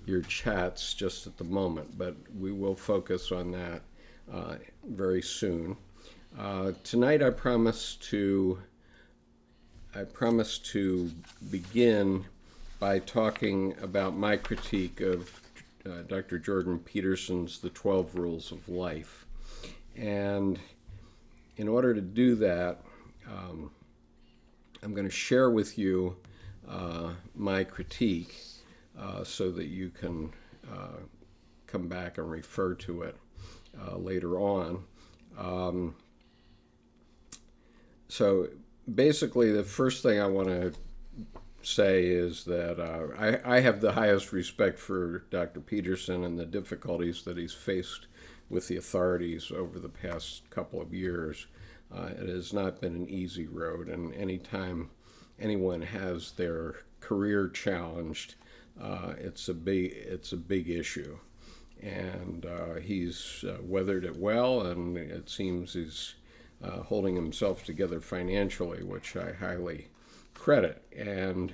your chats just at the moment, but we will focus on that very soon. Tonight I promise to begin by talking about my critique of Dr. Jordan Peterson's The 12 Rules of Life. And in order to do that, I'm going to share with you my critique so that you can come back and refer to it later on. So basically, the first thing I want to say is that I have the highest respect for Dr. Peterson and the difficulties that he's faced with the authorities over the past couple of years. It has not been an easy road, and anytime anyone has their career challenged, it's a big issue. And he's weathered it well, and it seems he's holding himself together financially, which I highly credit. And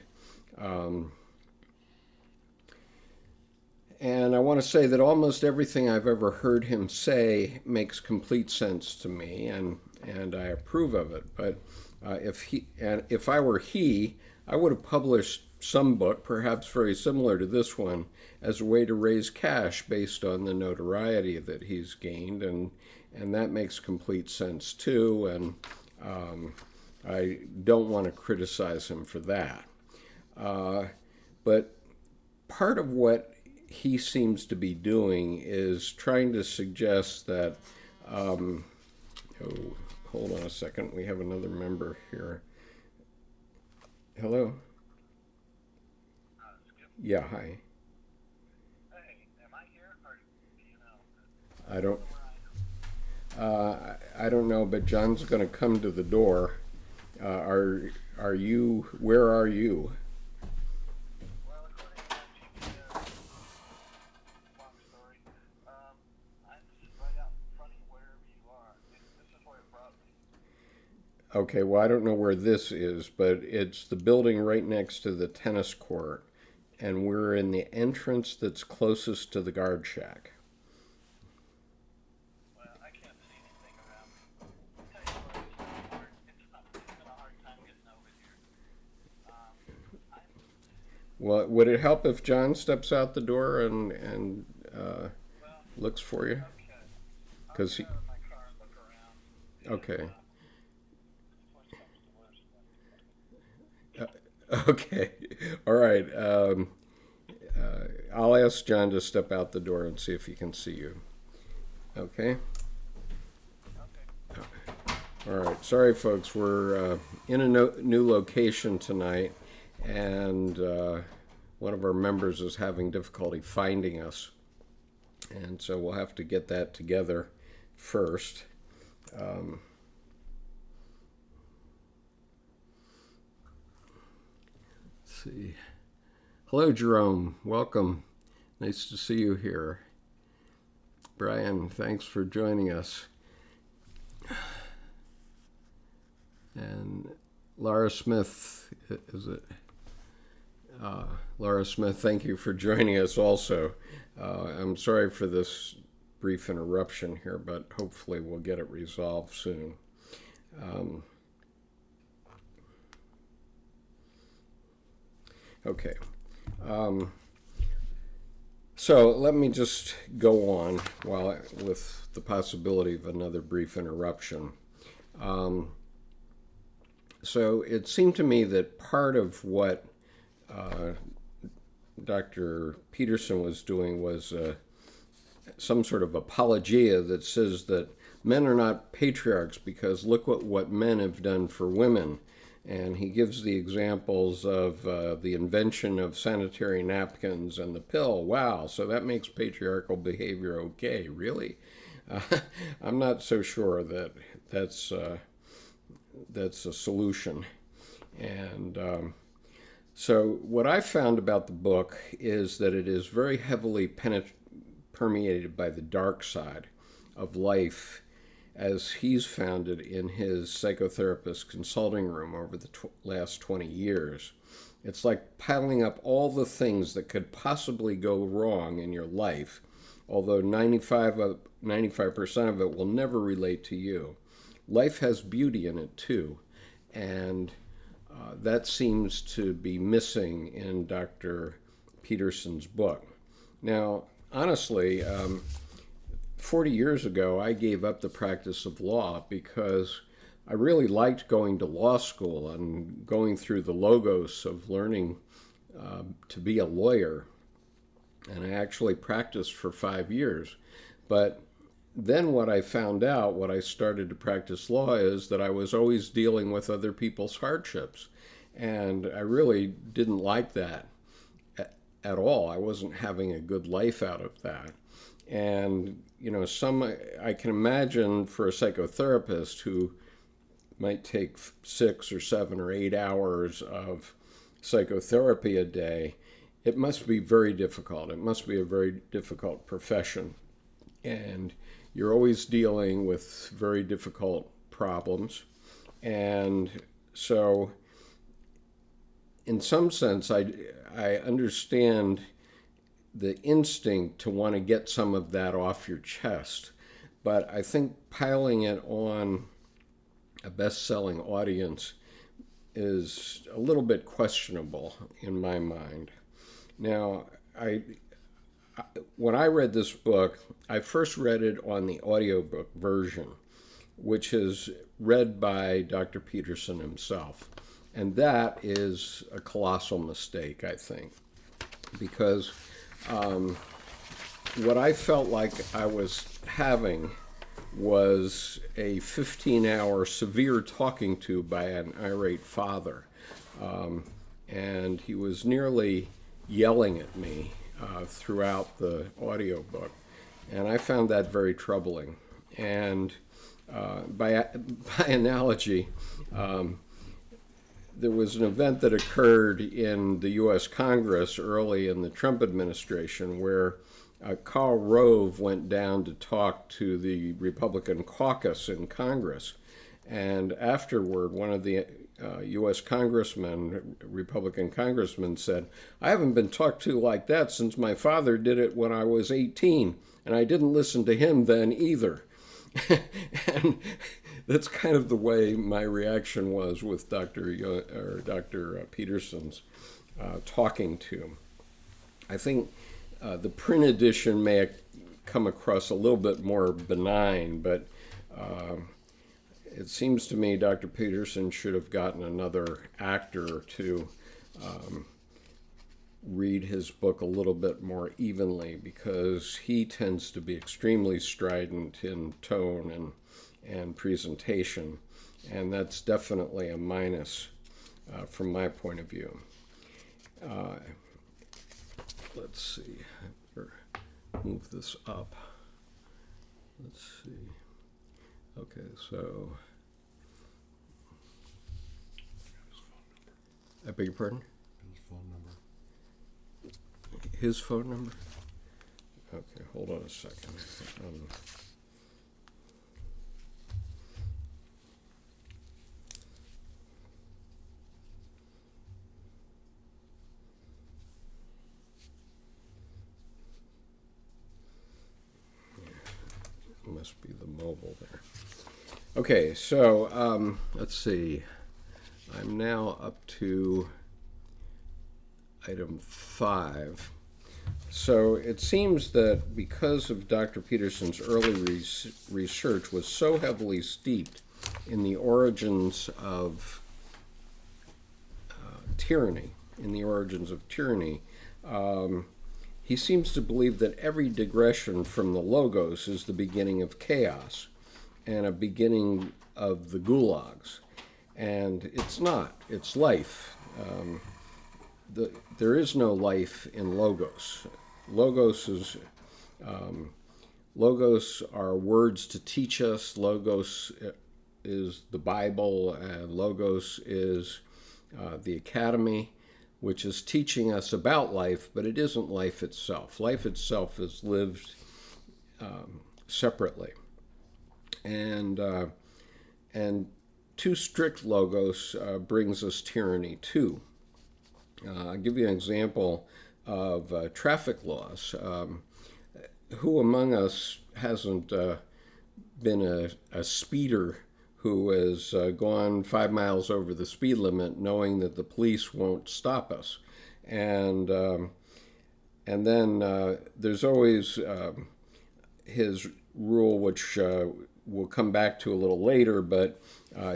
I want to say that almost everything I've ever heard him say makes complete sense to me, and I approve of it. But if I were he, I would have published some book, perhaps very similar to this one, as a way to raise cash based on the notoriety that he's gained, and that makes complete sense too. And I don't want to criticize him for that. But part of what he seems to be doing is trying to suggest that, hold on a second, we have another member here. Hello? Yeah, hi. Hey, am I here, or do you know? I don't know, but John's going to come to the door. Are you, where are you? Well, according to GPS, long story, I'm just right out in front of you, wherever you are. This is where it brought me. Okay, well, I don't know where this is, but it's the building right next to the tennis court, and we're in the entrance that's closest to the guard shack. Well, I can't see anything around me. I'll tell you what, it's been a hard time getting over here. Well, would it help if John steps out the door and looks for you? Okay. I'll 'Cause get out of my car and look around. Okay. Worst comes to worst. Okay. All right. I'll ask John to step out the door and see if he can see you. Okay? Okay. All right. Sorry, folks. We're in a new location tonight, and one of our members is having difficulty finding us. And so we'll have to get that together first. Let's see. Hello, Jerome. Welcome. Nice to see you here. Brian, thanks for joining us. And Laura Smith, is it? Laura Smith, thank you for joining us also. I'm sorry for this brief interruption here, but hopefully we'll get it resolved soon. Okay. So let me just go on with the possibility of another brief interruption. So it seemed to me that part of what Dr. Peterson was doing was some sort of apologia that says that men are not patriarchs because look what men have done for women. And he gives the examples of the invention of sanitary napkins and the pill. Wow, so that makes patriarchal behavior okay, really? I'm not so sure that that's a solution. And so what I found about the book is that it is very heavily permeated by the dark side of life as he's found it in his psychotherapist consulting room over the last 20 years. It's like piling up all the things that could possibly go wrong in your life, although 95% of it will never relate to you. Life has beauty in it too, and that seems to be missing in Dr. Peterson's book. Now, honestly, 40 years ago, I gave up the practice of law because I really liked going to law school and going through the logos of learning to be a lawyer. And I actually practiced for 5 years. But then what I found out, what I started to practice law, is that I was always dealing with other people's hardships. And I really didn't like that at all. I wasn't having a good life out of that. And, I can imagine for a psychotherapist who might take 6 or 7 or 8 hours of psychotherapy a day, it must be very difficult. It must be a very difficult profession. And you're always dealing with very difficult problems. And so, in some sense, I understand the instinct to want to get some of that off your chest. But I think piling it on a best-selling audience is a little bit questionable in my mind. Now, when I read this book, I first read it on the audiobook version, which is read by Dr. Peterson himself. And that is a colossal mistake, I think, because what I felt like I was having was a 15-hour severe talking to by an irate father. And he was nearly yelling at me throughout the audiobook. And I found that very troubling. And by analogy, there was an event that occurred in the U.S. Congress early in the Trump administration where Karl Rove went down to talk to the Republican caucus in Congress. And afterward, one of the U.S. congressmen, Republican congressman, said, "I haven't been talked to like that since my father did it when I was 18, and I didn't listen to him then either." And that's kind of the way my reaction was with Dr. Peterson's talking to. I think the print edition may come across a little bit more benign, but it seems to me Dr. Peterson should have gotten another actor to read his book a little bit more evenly, because he tends to be extremely strident in tone and presentation, and that's definitely a minus from my point of view. Let's see, move this up. Let's see. Okay, so I beg your pardon? His phone number. His phone number? Okay, hold on a second. Must be the mobile there. Okay, so let's see. I'm now up to item 5. So it seems that because of Dr. Peterson's early research was so heavily steeped in the origins of tyranny, he seems to believe that every digression from the logos is the beginning of chaos and a beginning of the gulags. And it's not. It's life. There is no life in logos. Logos are words to teach us. Logos is the Bible, and logos is the academy, which is teaching us about life, but it isn't life itself. Life itself is lived separately. And too strict logos brings us tyranny too. I'll give you an example of traffic laws. Who among us hasn't been a speeder who has gone 5 miles over the speed limit knowing that the police won't stop us? And then there's always his rule, which we'll come back to a little later, but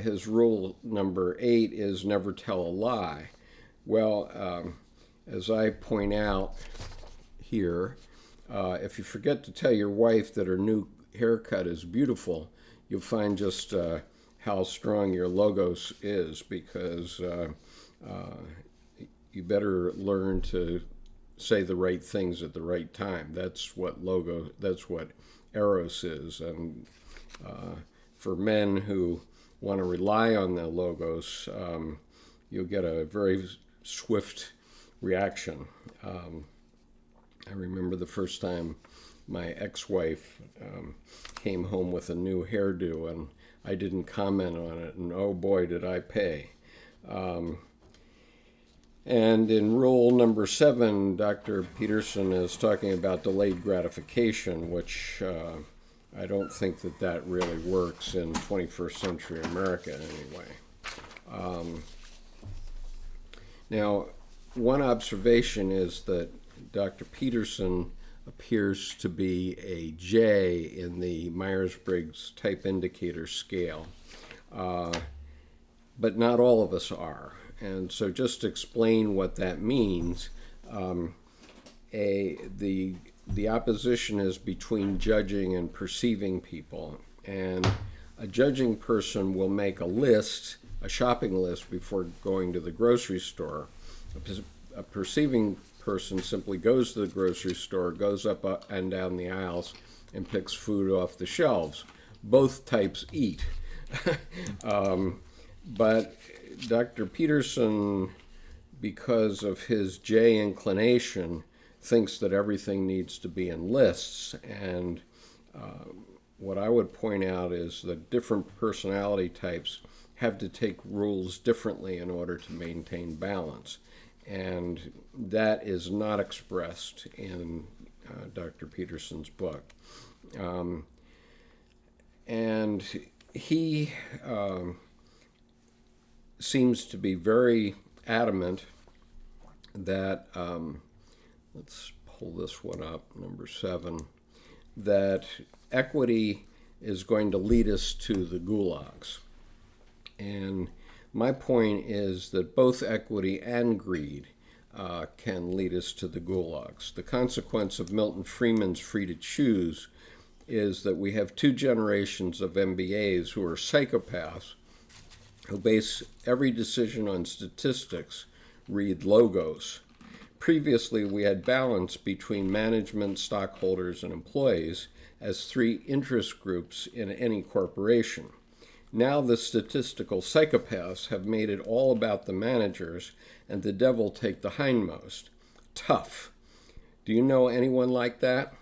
his rule number 8 is never tell a lie. Well, as I point out here, if you forget to tell your wife that her new haircut is beautiful, you'll find just how strong your logos is, because you better learn to say the right things at the right time. That's what Eros is. And for men who want to rely on the logos, you'll get a very swift reaction. I remember the first time my ex-wife came home with a new hairdo, and I didn't comment on it, and oh boy, did I pay. And in rule number 7, Dr. Peterson is talking about delayed gratification, which I don't think that really works in 21st century America anyway. Now, one observation is that Dr. Peterson appears to be a J in the Myers-Briggs type indicator scale, but not all of us are. And so just to explain what that means, the opposition is between judging and perceiving people. And a judging person will make a list, a shopping list, before going to the grocery store. A perceiving person simply goes to the grocery store, goes up and down the aisles, and picks food off the shelves. Both types eat. But Dr. Peterson, because of his J inclination, thinks that everything needs to be in lists. And what I would point out is that different personality types have to take rules differently in order to maintain balance. And that is not expressed in Dr. Peterson's book. And he seems to be very adamant that, let's pull this one up, number 7, that equity is going to lead us to the gulags. And my point is that both equity and greed can lead us to the gulags. The consequence of Milton Friedman's Free to Choose is that we have 2 generations of MBAs who are psychopaths, who base every decision on statistics, read logos. Previously, we had balance between management, stockholders, and employees as 3 interest groups in any corporation. Now the statistical psychopaths have made it all about the managers, and the devil take the hindmost. Tough. Do you know anyone like that?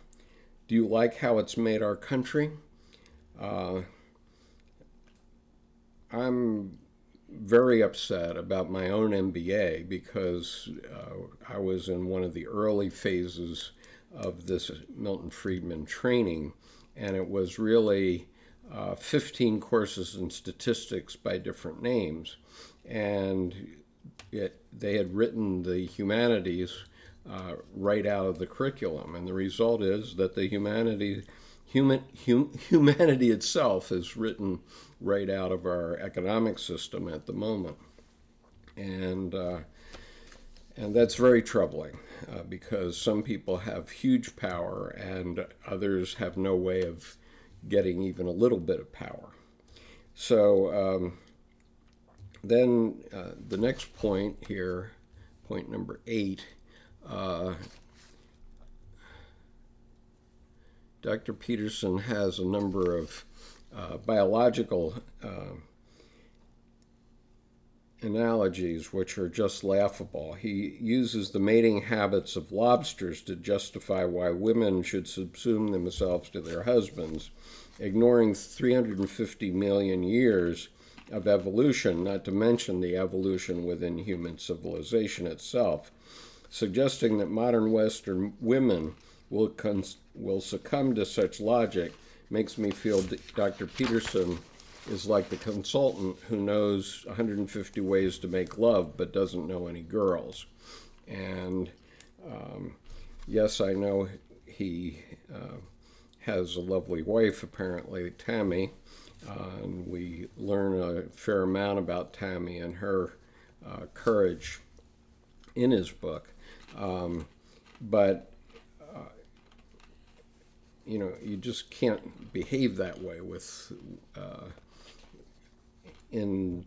Do you like how it's made our country? I'm very upset about my own MBA because I was in one of the early phases of this Milton Friedman training, and it was really 15 courses in statistics by different names. And they had written the humanities right out of the curriculum, and the result is that the humanity itself is written right out of our economic system at the moment. And that's very troubling because some people have huge power and others have no way of getting even a little bit of power. So then the next point here, point number 8, Dr. Peterson has a number of biological analogies which are just laughable. He uses the mating habits of lobsters to justify why women should subsume themselves to their husbands, ignoring 350 million years of evolution, not to mention the evolution within human civilization itself, suggesting that modern Western women will succumb to such logic makes me feel that Dr. Peterson is like the consultant who knows 150 ways to make love but doesn't know any girls. And yes, I know he has a lovely wife, apparently, Tammy, and we learn a fair amount about Tammy and her courage in his book. But you just can't behave that way with in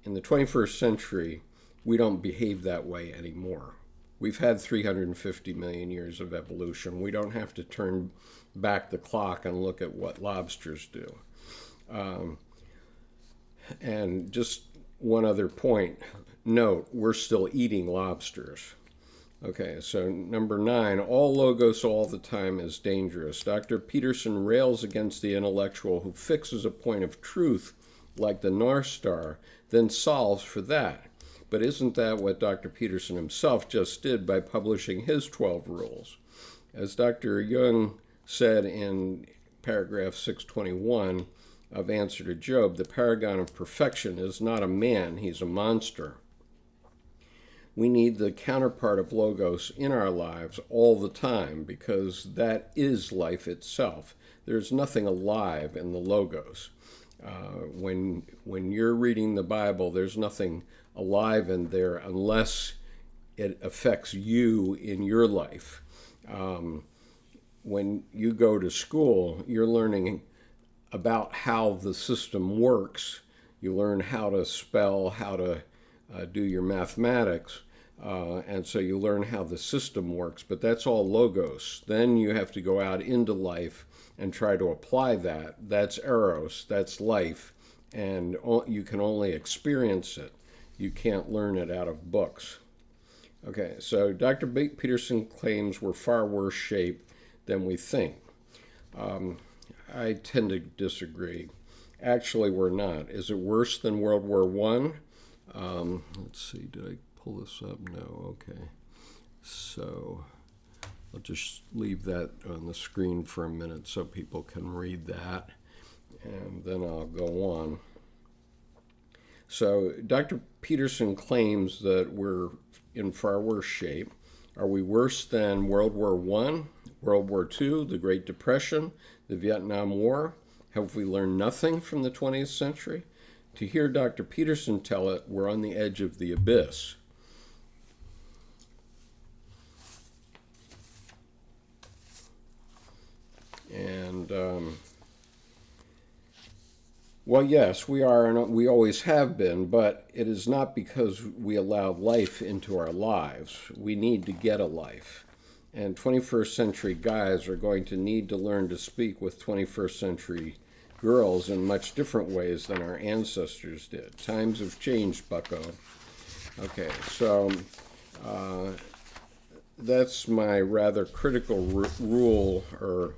the 21st century. We don't behave that way anymore. We've had 350 million years of evolution. We don't have to turn back the clock and look at what lobsters do. And just one other point, note, we're still eating lobsters. Okay, so number 9, all logos all the time is dangerous. Dr. Peterson rails against the intellectual who fixes a point of truth like the North Star, then solves for that. But isn't that what Dr. Peterson himself just did by publishing his 12 rules? As Dr. Jung said in paragraph 621 of Answer to Job, the paragon of perfection is not a man, he's a monster. We need the counterpart of logos in our lives all the time because that is life itself. There's nothing alive in the logos. When you're reading the Bible, there's nothing alive in there unless it affects you in your life. When you go to school, you're learning about how the system works. You learn how to spell, how to do your mathematics, and so you learn how the system works, but that's all logos. Then you have to go out into life and try to apply that. That's eros, that's life, and you can only experience it. You can't learn it out of books. Okay, so Dr. Peterson claims we're far worse shape than we think. I tend to disagree. Actually, we're not. Is it worse than World War I? Let's see, did I pull this up? No, okay. So I'll just leave that on the screen for a minute so people can read that, and then I'll go on. So Dr. Peterson claims that we're in far worse shape. Are we worse than World War I, World War II, the Great Depression, the Vietnam War? Have we learned nothing from the 20th century? To hear Dr. Peterson tell it, we're on the edge of the abyss. And, well, yes, we are, and we always have been, but it is not because we allowed life into our lives. We need to get a life. And 21st century guys are going to need to learn to speak with 21st century girls in much different ways than our ancestors did. Times have changed, bucko. Okay, so that's my rather critical rule or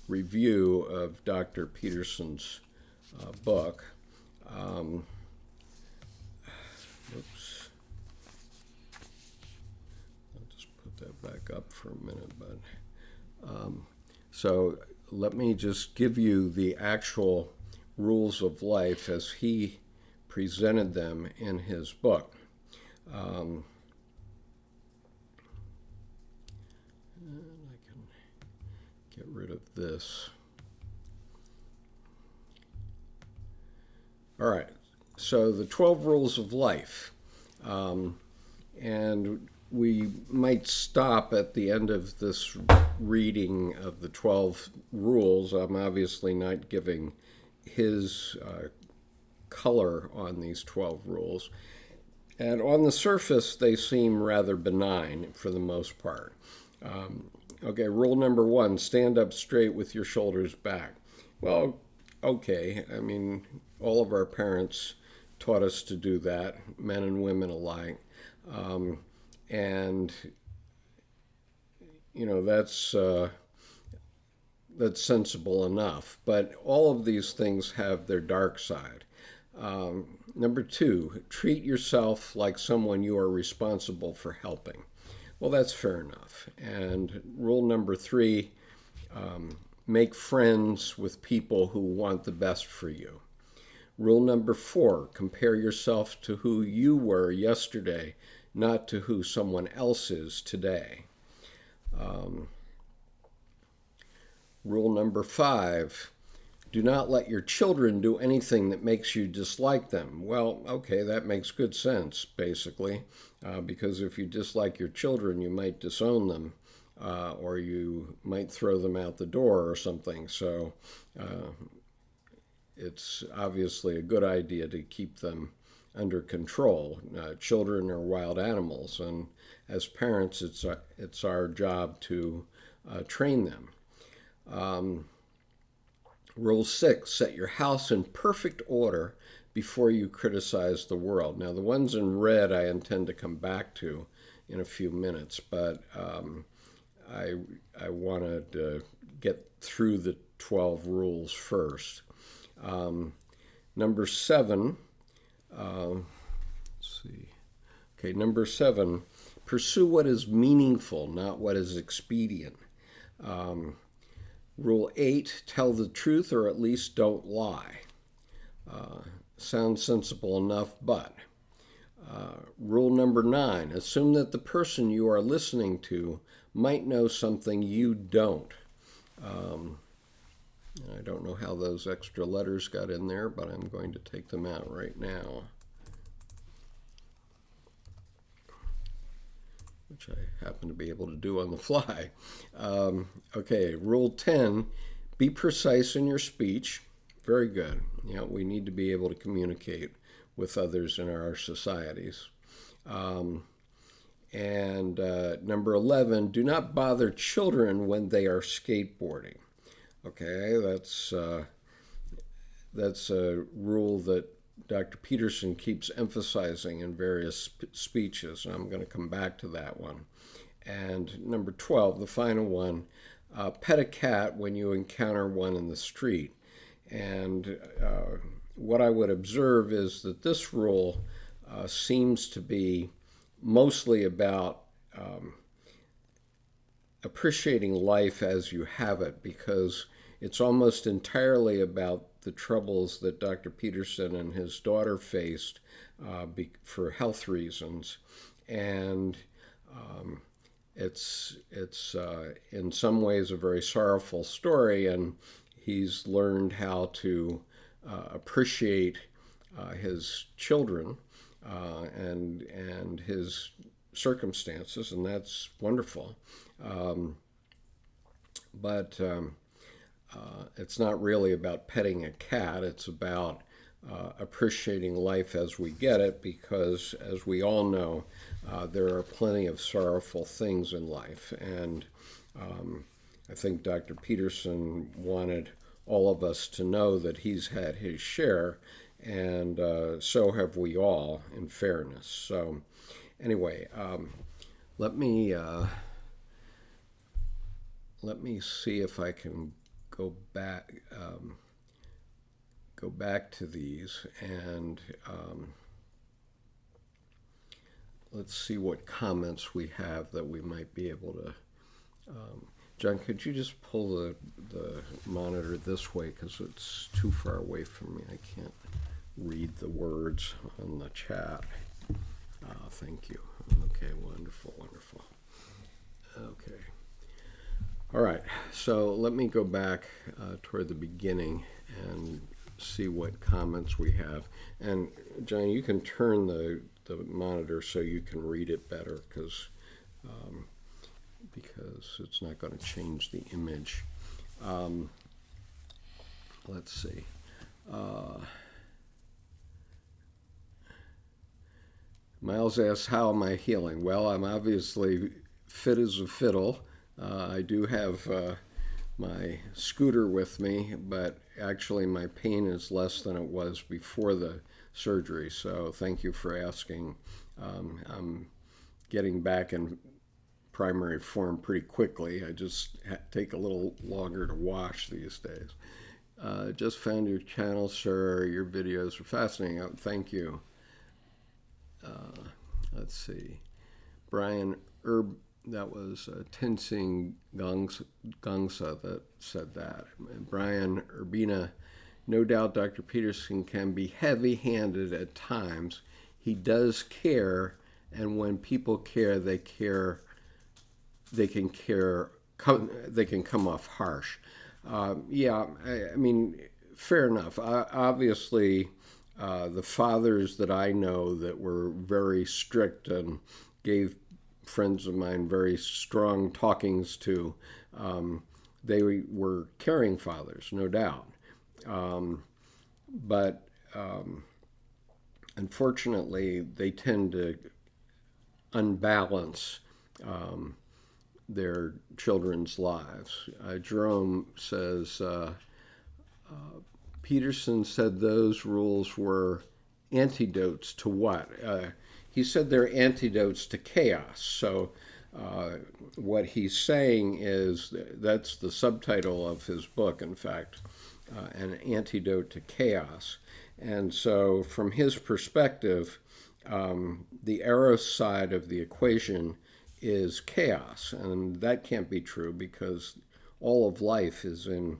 review of Dr. Peterson's book. Oops. I'll just put that back up for a minute. But so let me just give you the actual rules of life as he presented them in his book. And I can get rid of this. All right, so the 12 rules of life. And we might stop at the end of this reading of the 12 rules. I'm obviously not giving his color on these 12 rules. And on the surface, they seem rather benign for the most part. Okay, rule number 1, stand up straight with your shoulders back. Well, okay, I mean, all of our parents taught us to do that, men and women alike. And, you know, that's sensible enough. But all of these things have their dark side. Number 2, treat yourself like someone you are responsible for helping. Well, that's fair enough. And rule number 3, make friends with people who want the best for you. Rule number 4, compare yourself to who you were yesterday, not to who someone else is today. Rule number 5, do not let your children do anything that makes you dislike them. Well, okay, that makes good sense, basically, because if you dislike your children, you might disown them, or you might throw them out the door or something. So it's obviously a good idea to keep them under control. Children are wild animals, and as parents, it's our job to train them. Rule 6, set your house in perfect order before you criticize the world. Now, the ones in red I intend to come back to in a few minutes, but I wanted to get through the 12 rules first. Number 7, let's see. Okay, number 7, pursue what is meaningful, not what is expedient. Rule 8, tell the truth or at least don't lie. Sounds sensible enough, but. Rule number 9, assume that the person you are listening to might know something you don't. I don't know how those extra letters got in there, but I'm going to take them out right now, which I happen to be able to do on the fly. Okay, rule 10, be precise in your speech. Very good. You know, we need to be able to communicate with others in our societies. And number 11, do not bother children when they are skateboarding. Okay, that's a rule that Dr. Peterson keeps emphasizing in various speeches, and I'm going to come back to that one. And number 12, the final one, pet a cat when you encounter one in the street. And what I would observe is that this rule seems to be mostly about appreciating life as you have it, because it's almost entirely about the troubles that Dr. Peterson and his daughter faced for health reasons. And it's in some ways a very sorrowful story, and he's learned how to appreciate his children and his circumstances, and that's wonderful. But it's not really about petting a cat. It's about appreciating life as we get it, because, as we all know, there are plenty of sorrowful things in life. And I think Dr. Peterson wanted all of us to know that he's had his share, and so have we all, in fairness. So anyway, let me see if I can go back to these, and let's see what comments we have that we might be able to. John, could you just pull the monitor this way, because it's too far away from me. I can't read the words on the chat. Thank you. Okay, wonderful. Okay. All right, so let me go back toward the beginning and see what comments we have. And John, you can turn the monitor so you can read it better, because it's not going to change the image. Let's see. Miles asks, how am I healing? Well, I'm obviously fit as a fiddle. I do have my scooter with me, but actually my pain is less than it was before the surgery, so thank you for asking. I'm getting back in primary form pretty quickly. I just take a little longer to wash these days. Just found your channel, sir. Your videos are fascinating. Thank you. Let's see. Brian that was Tenzing Gongsa that said that. And Brian Urbina, no doubt Dr. Peterson can be heavy-handed at times. He does care, and when people care, they care. They can care. They can come off harsh. Yeah, I mean, fair enough. Obviously, the fathers that I know that were very strict and gave friends of mine very strong talkings to, they were caring fathers, no doubt. But unfortunately, they tend to unbalance their children's lives. Jerome says, Peterson said those rules were antidotes to what? He said they're antidotes to chaos. So what he's saying is that's the subtitle of his book, in fact, an antidote to chaos. And so from his perspective, the Eros side of the equation is chaos, and that can't be true because all of life is in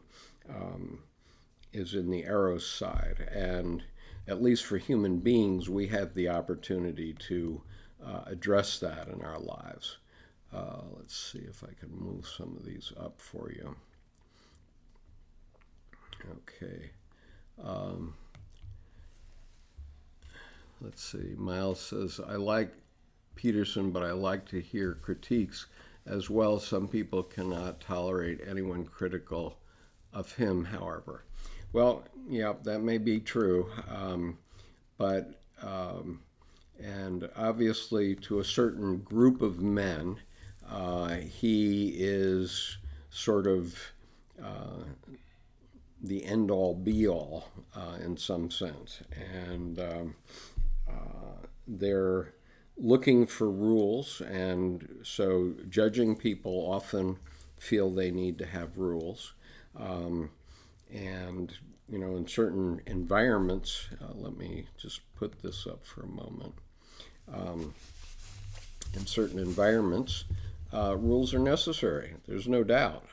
the Eros side, and at least for human beings, we have the opportunity to address that in our lives. Let's see if I can move some of these up for you. Okay. Let's see. Miles says, I like Peterson, but I like to hear critiques as well. Some people cannot tolerate anyone critical of him, however. Well, yeah, that may be true, and obviously to a certain group of men, he is sort of the end-all, be-all in some sense, and they're looking for rules, and so judging people often feel they need to have rules. And, you know, in certain environments, let me just put this up for a moment. In certain environments, rules are necessary. There's no doubt.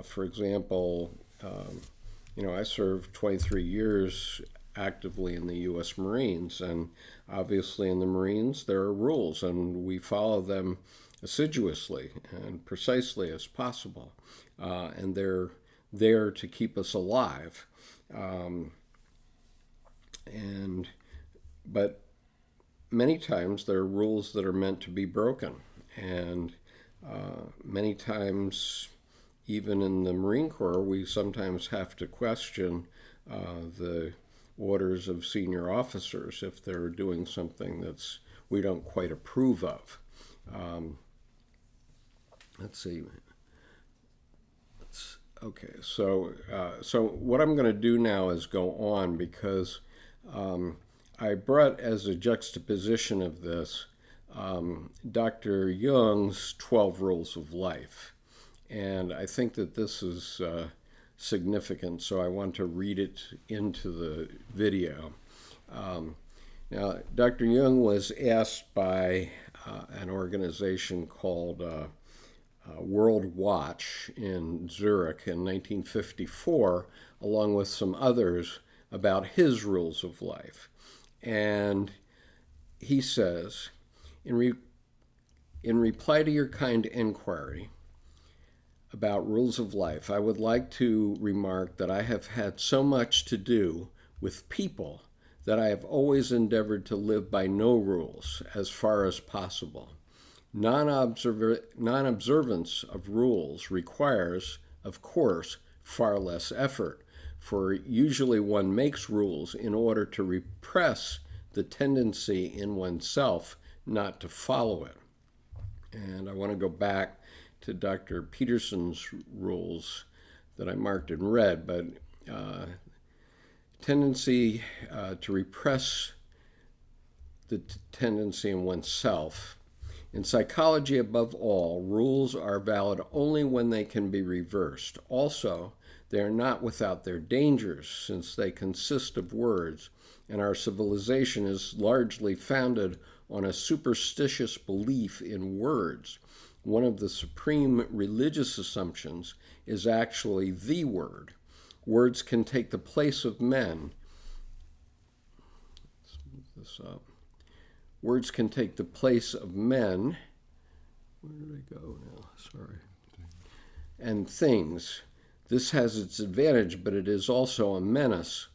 For example, you know, I served 23 years actively in the U.S. Marines, and obviously in the Marines there are rules, and we follow them assiduously and precisely as possible, and they're there to keep us alive. But many times there are rules that are meant to be broken, and many times, even in the Marine Corps, we sometimes have to question the orders of senior officers if they're doing something that's we don't quite approve of. Let's see. Okay, so what I'm going to do now is go on because I brought as a juxtaposition of this Dr. Jung's 12 Rules of Life. And I think that this is significant, so I want to read it into the video. Now, Dr. Jung was asked by an organization called World Watch in Zurich in 1954, along with some others, about his rules of life. And he says, in reply to your kind inquiry about rules of life, I would like to remark that I have had so much to do with people that I have always endeavored to live by no rules as far as possible. Non-observance of rules requires, of course, far less effort, for usually one makes rules in order to repress the tendency in oneself not to follow it. And I want to go back to Dr. Peterson's rules that I marked in red, but tendency to repress the tendency in oneself. In psychology, above all, rules are valid only when they can be reversed. Also, They are not without their dangers, since they consist of words, and our civilization is largely founded on a superstitious belief in words. One of the supreme religious assumptions is actually the word. Words can take the place of men. Let's move this up. Words can take the place of men. Where did I go now? Sorry. And things. This has its advantage, but it is also a menace.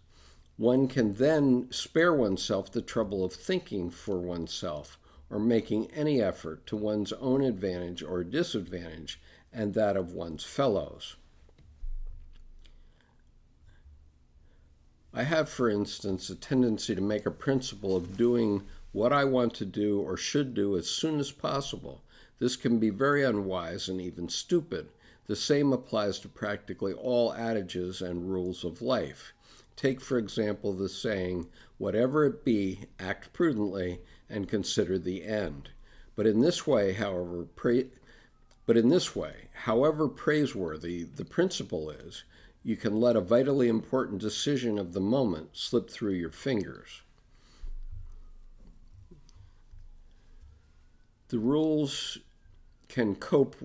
One can then spare oneself the trouble of thinking for oneself or making any effort to one's own advantage or disadvantage and that of one's fellows. I have, for instance, a tendency to make a principle of doing what I want to do or should do as soon as possible. This can be very unwise and even stupid. The same applies to practically all adages and rules of life. Take, for example, the saying, "Whatever it be, act prudently and consider the end." But in this way, however praiseworthy the principle is, you can let a vitally important decision of the moment slip through your fingers. The rules can cope.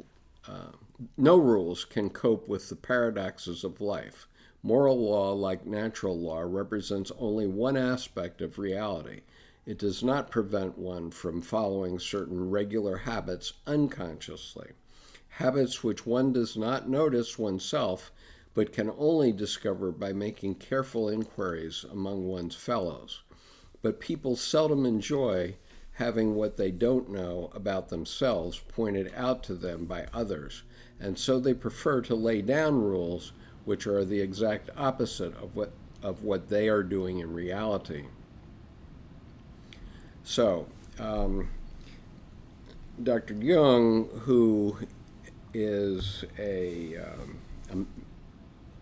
No rules can cope with the paradoxes of life. Moral law, like natural law, represents only one aspect of reality. It does not prevent one from following certain regular habits unconsciously, habits which one does not notice oneself, but can only discover by making careful inquiries among one's fellows. But people seldom enjoy having what they don't know about themselves pointed out to them by others, and so they prefer to lay down rules which are the exact opposite of what they are doing in reality. So, Dr. Jung, who is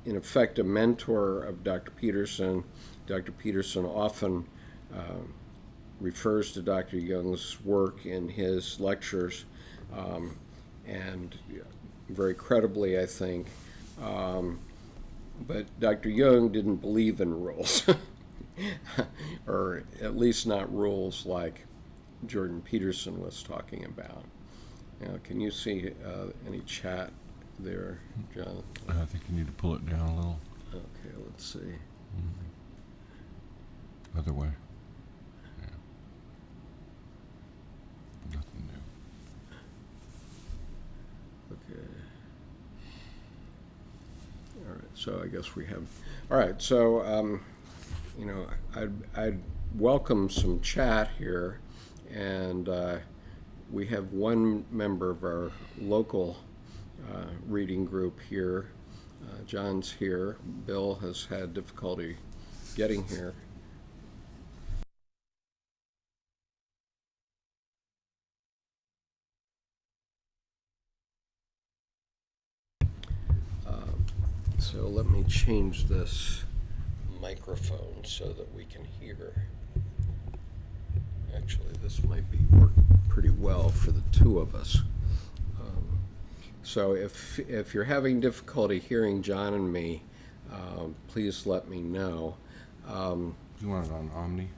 in effect a mentor of Dr. Peterson. Dr. Peterson often refers to Dr. Jung's work in his lectures, and very credibly, I think. But Dr. Jung didn't believe in rules, or at least not rules like Jordan Peterson was talking about. Now, can you see any chat there, John? I think you need to pull it down a little. Okay, let's see. Other way. Yeah. Nothing new. Okay. All right, so I guess we have. All right, so I'd welcome some chat here, and we have one member of our local reading group here. John's here. Bill has had difficulty getting here. So let me change this microphone so that we can hear. Actually, this might work pretty well for the two of us. So if you're having difficulty hearing John and me, please let me know. Do you want it on Omni?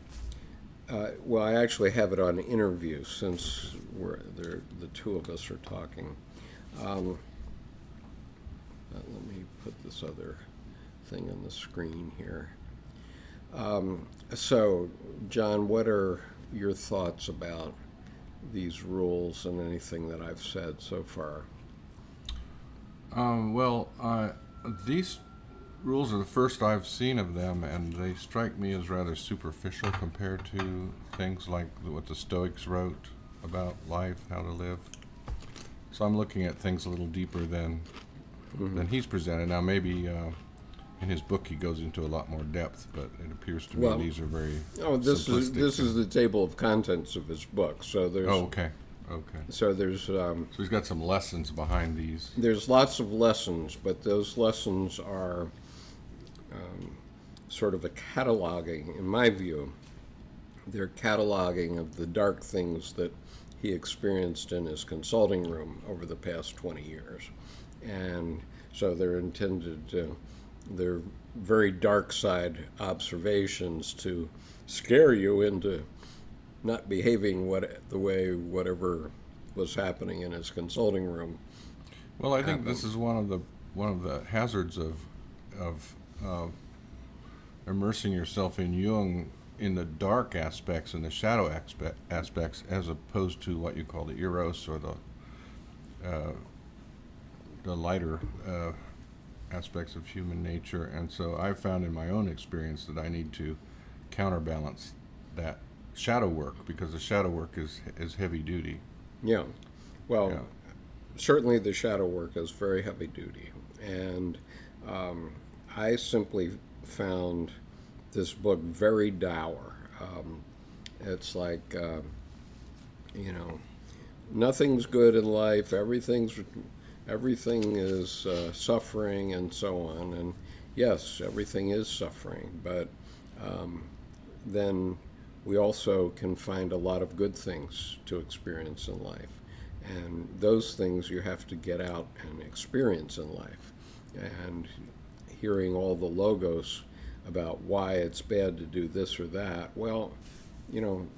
Well, I actually have it on interview since the two of us are talking. Let me put this other thing on the screen here. So, John, what are your thoughts about these rules and anything that I've said so far? These rules are the first I've seen of them, and they strike me as rather superficial compared to things like what the Stoics wrote about life, how to live. So I'm looking at things a little deeper than he's presented. Now, maybe in his book he goes into a lot more depth, but it appears to me these are very simplistic. This is the table of contents of his book. So there's. Oh, okay. So there's. So he's got some lessons behind these. There's lots of lessons, but those lessons are sort of a cataloging, in my view. They're cataloging of the dark things that he experienced in his consulting room over the past 20 years. And so they're intended to they're very dark side observations to scare you into not behaving the way whatever was happening in his consulting room Well, I think this happened. is one of the hazards of immersing yourself in Jung in the dark aspects and the shadow aspects, as opposed to what you call the eros or uh, the lighter aspects of human nature. And so I've found in my own experience that I need to counterbalance that shadow work, because the shadow work is heavy duty. Yeah. Well, Yeah. certainly the shadow work is very heavy duty. And um, I simply found this book very dour. It's like, you know, nothing's good in life. Everything is suffering and so on. And yes, everything is suffering, but um, then we also can find a lot of good things to experience in life. And those things you have to get out and experience in life. And hearing all the logos about why it's bad to do this or that, well,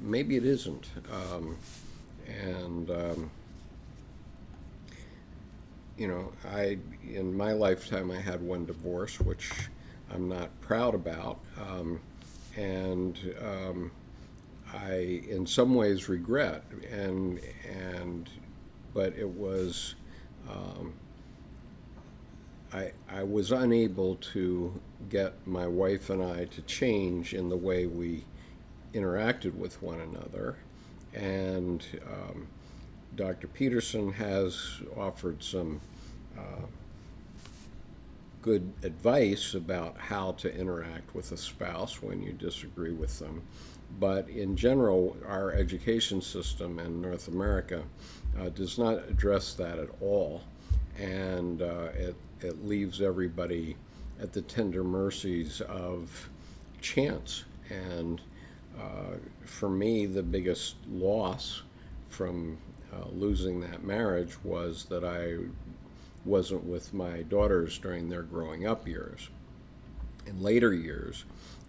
maybe it isn't. And I in my lifetime I had one divorce, which I'm not proud about, and I in some ways regret, and but it was um, I was unable to get my wife and I to change in the way we interacted with one another, and Dr. Peterson has offered some uh, good advice about how to interact with a spouse when you disagree with them. But in general, our education system in North America does not address that at all, and it leaves everybody at the tender mercies of chance. And for me, the biggest loss from losing that marriage was that I wasn't with my daughters during their growing up years. In later years,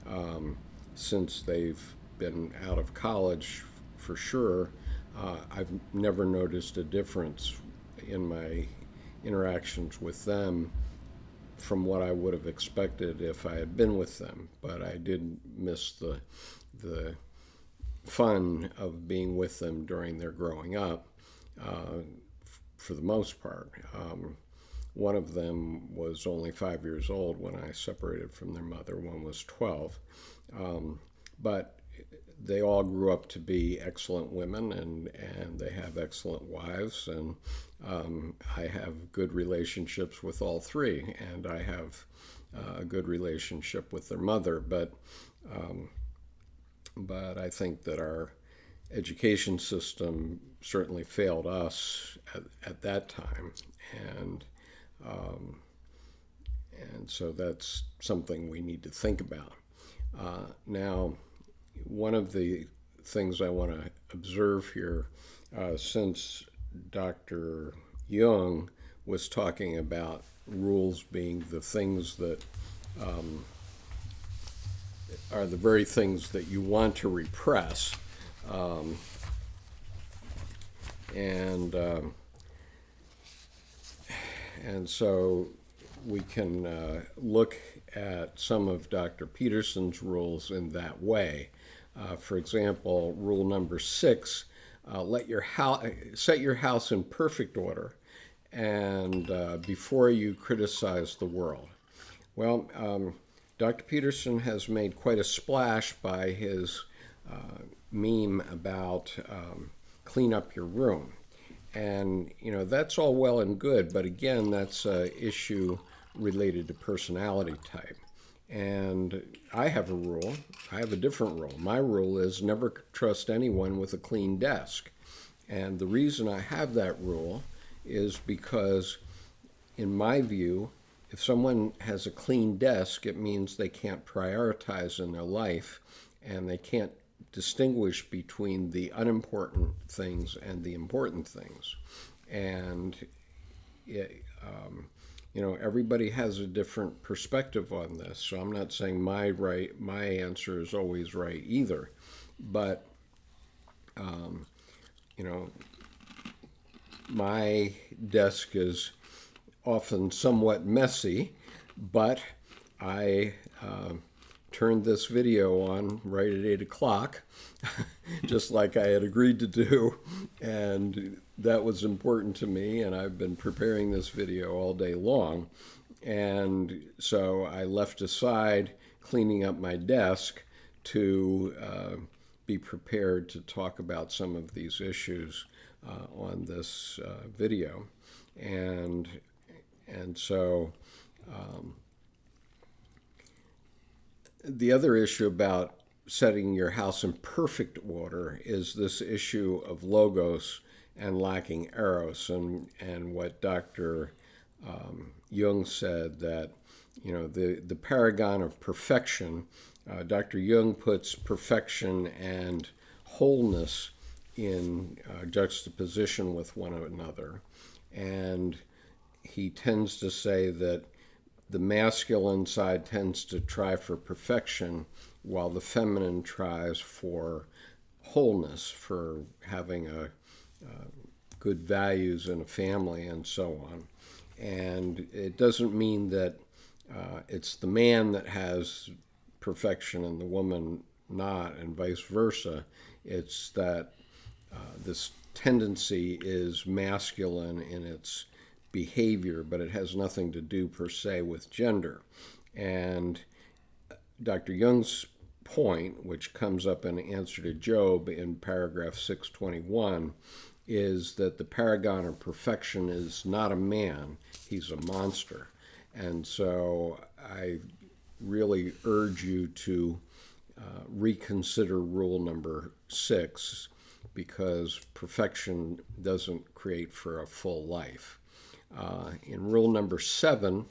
um, since they've been out of college for sure, I've never noticed a difference in my interactions with them from what I would have expected if I had been with them. But I did miss the fun of being with them during their growing up, uh, for the most part. One of them was only 5 years old when I separated from their mother. One was 12. But they all grew up to be excellent women, and they have excellent wives. And I have good relationships with all three, and I have a good relationship with their mother. Um, but I think that our education system certainly failed us at that time, and um, and so that's something we need to think about. Now, one of the things I want to observe here, since Dr. Jung was talking about rules being the things that are the very things that you want to repress, um, and and so we can look at some of Dr. Peterson's rules in that way. For example, rule number 6: set your house in perfect order, and before you criticize the world. Well, Dr. Peterson has made quite a splash by his meme about clean up your room. And, that's all well and good, but again, that's an issue related to personality type. And I have a rule. I have a different rule. My rule is never trust anyone with a clean desk. And the reason I have that rule is because, in my view, if someone has a clean desk, it means they can't prioritize in their life, and they can't distinguish between the unimportant things and the important things. And everybody has a different perspective on this. So I'm not saying my answer is always right either. But, my desk is often somewhat messy, but I turned this video on right at 8 o'clock, just like I had agreed to do, and that was important to me, and I've been preparing this video all day long. And so I left aside cleaning up my desk to be prepared to talk about some of these issues on this video. And so the other issue about setting your house in perfect order is this issue of logos and lacking eros, and what Dr. Jung said, that the paragon of perfection. Dr. Jung puts perfection and wholeness in juxtaposition with one another, and he tends to say that the masculine side tends to try for perfection, while the feminine tries for wholeness, for having good values in a family and so on. And it doesn't mean that it's the man that has perfection and the woman not, and vice versa. It's that this tendency is masculine in its behavior, but it has nothing to do per se with gender. And Dr. Jung's point, which comes up in answer to Job in paragraph 621, is that the paragon of perfection is not a man, he's a monster. And so I really urge you to reconsider rule number 6, because perfection doesn't create for a full life. In rule number 7,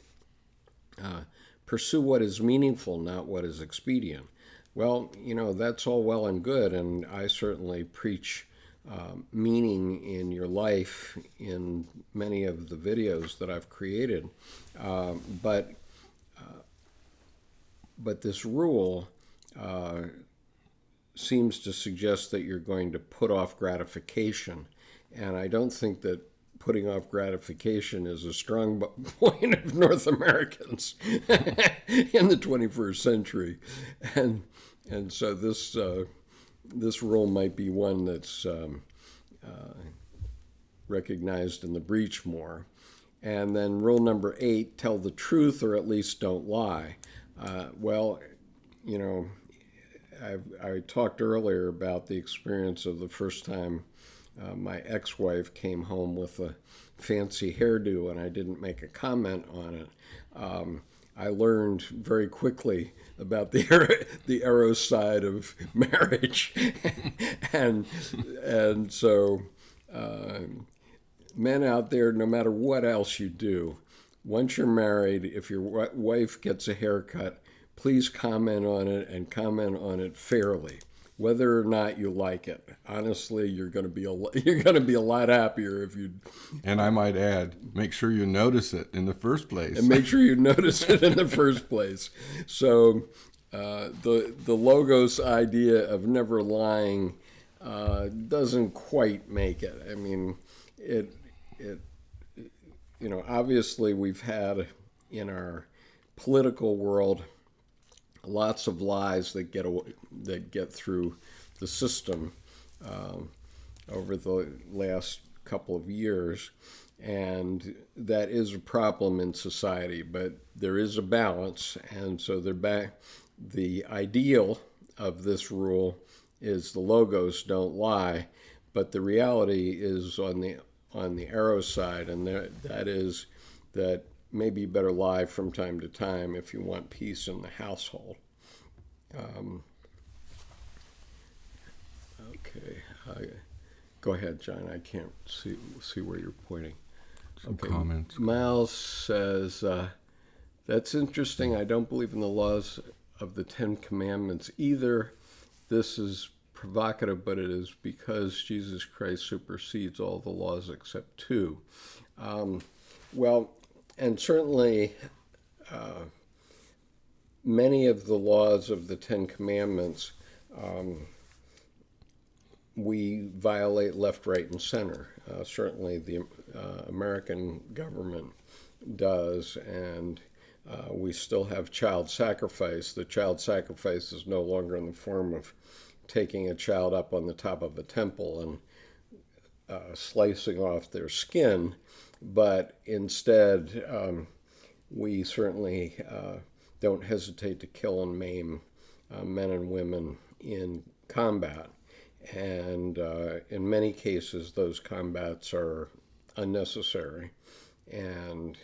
pursue what is meaningful, not what is expedient. Well, that's all well and good, and I certainly preach meaning in your life in many of the videos that I've created. But this rule seems to suggest that you're going to put off gratification, and I don't think that putting off gratification is a strong point of North Americans in the 21st century, and so this rule might be one that's recognized in the breach more. And then rule number 8, tell the truth or at least don't lie. I talked earlier about the experience of the first time my ex-wife came home with a fancy hairdo and I didn't make a comment on it. I learned very quickly about the eros side of marriage, and so men out there, no matter what else you do, once you're married, if your wife gets a haircut, please comment on it, and comment on it fairly, whether or not you like it. Honestly, you're going to be a lot happier if you. And I might add, make sure you notice it in the first place. And make sure you notice it in the first place. So the logos idea of never lying doesn't quite make it. I mean, it obviously we've had in our political world lots of lies that get through the system over the last couple of years, and that is a problem in society. But there is a balance, and so the ideal of this rule is the logos don't lie, but the reality is on the eros side, and that is that maybe you better lie from time to time if you want peace in the household. Okay, go ahead, John. I can't see where you're pointing. Some comments. Miles says, that's interesting. I don't believe in the laws of the 10 Commandments either. This is provocative, but it is because Jesus Christ supersedes all the laws except 2. Well, and certainly many of the laws of the Ten Commandments we violate left, right, and center. Certainly the American government does, and we still have child sacrifice. The child sacrifice is no longer in the form of taking a child up on the top of a temple and slicing off their skin, but instead we certainly don't hesitate to kill and maim men and women in combat. And in many cases, those combats are unnecessary, and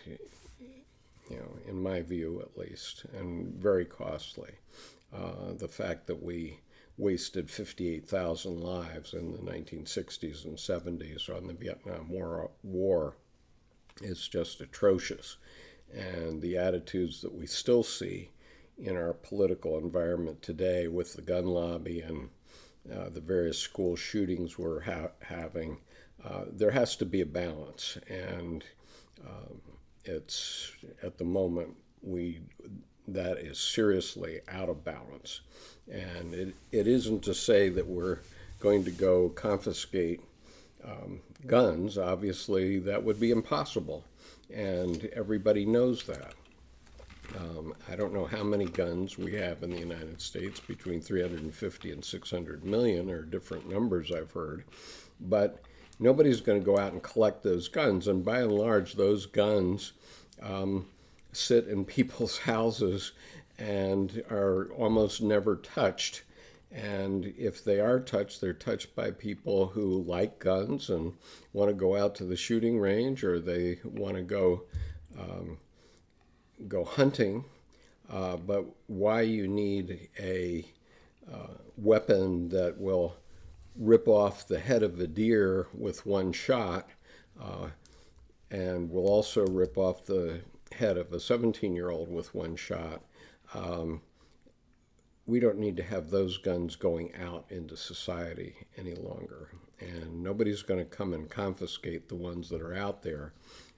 in my view at least, and very costly. The fact that we wasted 58,000 lives in the 1960s and 70s on the Vietnam War is just atrocious. And the attitudes that we still see in our political environment today with the gun lobby and the various school shootings we're having, there has to be a balance, and it's at the moment that is seriously out of balance. And it isn't to say that we're going to go confiscate guns. Obviously, that would be impossible, and everybody knows that. I don't know how many guns we have in the United States, between 350 and 600 million, or different numbers I've heard, but nobody's going to go out and collect those guns, and by and large, those guns sit in people's houses and are almost never touched. And if they are touched, they're touched by people who like guns and want to go out to the shooting range, or they want to go hunting. But why you need a weapon that will rip off the head of a deer with one shot, and will also rip off the head of a 17-year-old with one shot, we don't need to have those guns going out into society any longer. And nobody's going to come and confiscate the ones that are out there.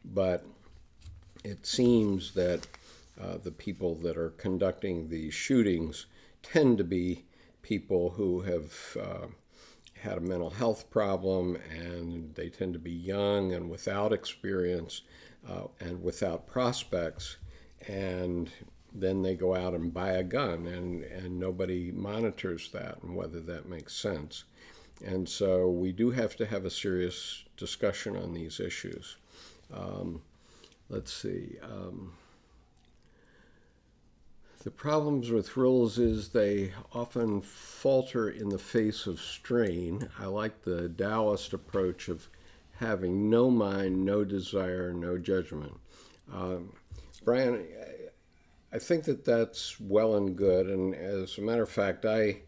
But it seems that the people that are conducting these shootings tend to be people who have had a mental health problem, and they tend to be young and without experience and without prospects, and then they go out and buy a gun, and nobody monitors that and whether that makes sense. And so we do have to have a serious discussion on these issues. Let's see. The problems with rules is they often falter in the face of strain. I like the Taoist approach of having no mind, no desire, no judgment. Brian, I think that that's well and good, and as a matter of fact, I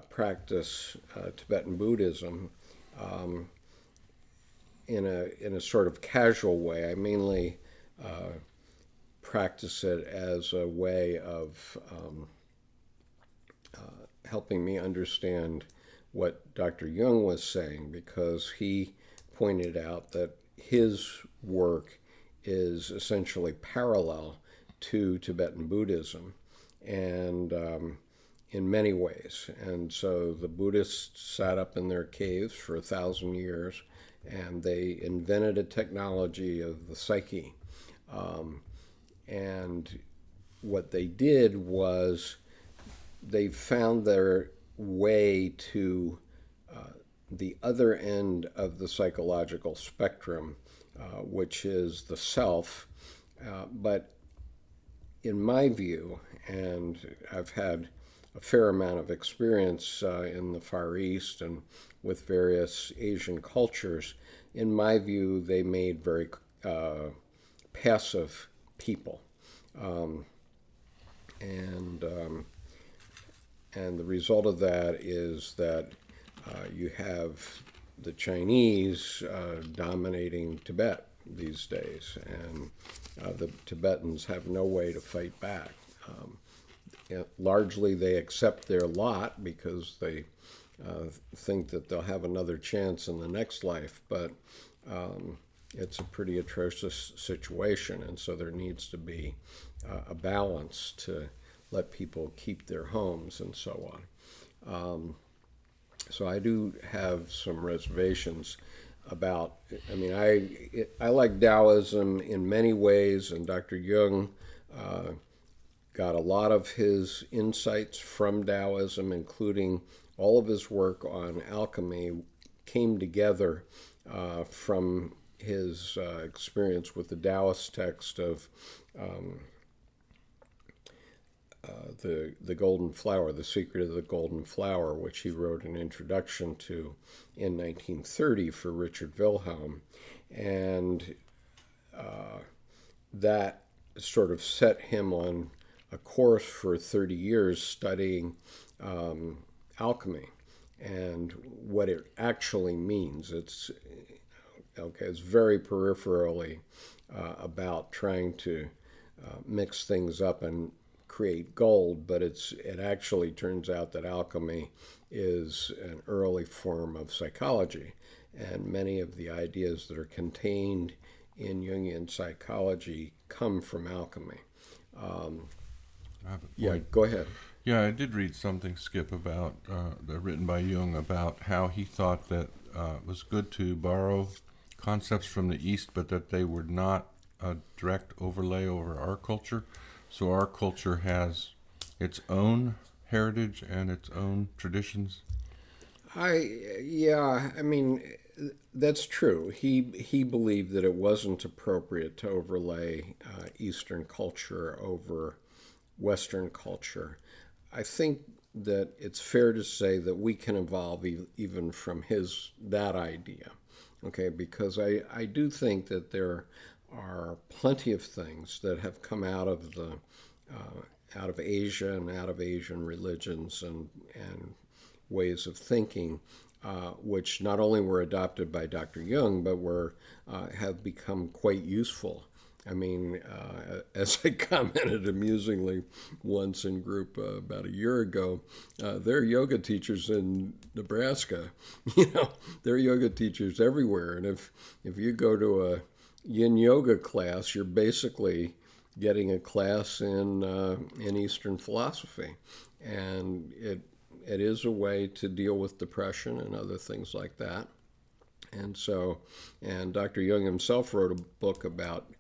practice Tibetan Buddhism in a sort of casual way. I mainly practice it as a way of helping me understand what Dr. Jung was saying, because he pointed out that his work is essentially parallel to Tibetan Buddhism, and in many ways. And so the Buddhists sat up in their caves for 1,000 years, and they invented a technology of the psyche. And what they did was they found their way to the other end of the psychological spectrum, which is the self. But in my view, and I've had a fair amount of experience in the Far East and with various Asian cultures, in my view, they made very passive people. And the result of that is that you have the Chinese dominating Tibet these days, and the Tibetans have no way to fight back. Largely they accept their lot because they think that they'll have another chance in the next life, but it's a pretty atrocious situation, and so there needs to be a balance to let people keep their homes and so on. So I do have some reservations about. I mean, I like Taoism in many ways, and Dr. Jung got a lot of his insights from Taoism, including all of his work on alchemy, came together from his experience with the Taoist text of the Golden Flower, The Secret of the Golden Flower, which he wrote an introduction to in 1930 for Richard Wilhelm. And that sort of set him on a course for 30 years studying alchemy and what it actually means. It's very peripherally about trying to mix things up and create gold, but it actually turns out that alchemy is an early form of psychology, and many of the ideas that are contained in Jungian psychology come from alchemy. I have a Yeah, point. go ahead. Yeah, I did read something, Skip, about written by Jung about how he thought that it was good to borrow concepts from the East, but that they were not a direct overlay over our culture. So our culture has its own heritage and its own traditions. I mean, that's true. He believed that it wasn't appropriate to overlay Eastern culture over Western culture. I think that it's fair to say that we can evolve even from that idea, okay? Because I do think that there are plenty of things that have come out of Asia and out of Asian religions and ways of thinking, which not only were adopted by Dr. Jung, but have become quite useful. I mean, as I commented amusingly once in group about a year ago, there are yoga teachers in Nebraska. There are yoga teachers everywhere, and if you go to a yin yoga class, you're basically getting a class in Eastern philosophy, and it is a way to deal with depression and other things like that. And Dr. Jung himself wrote a book about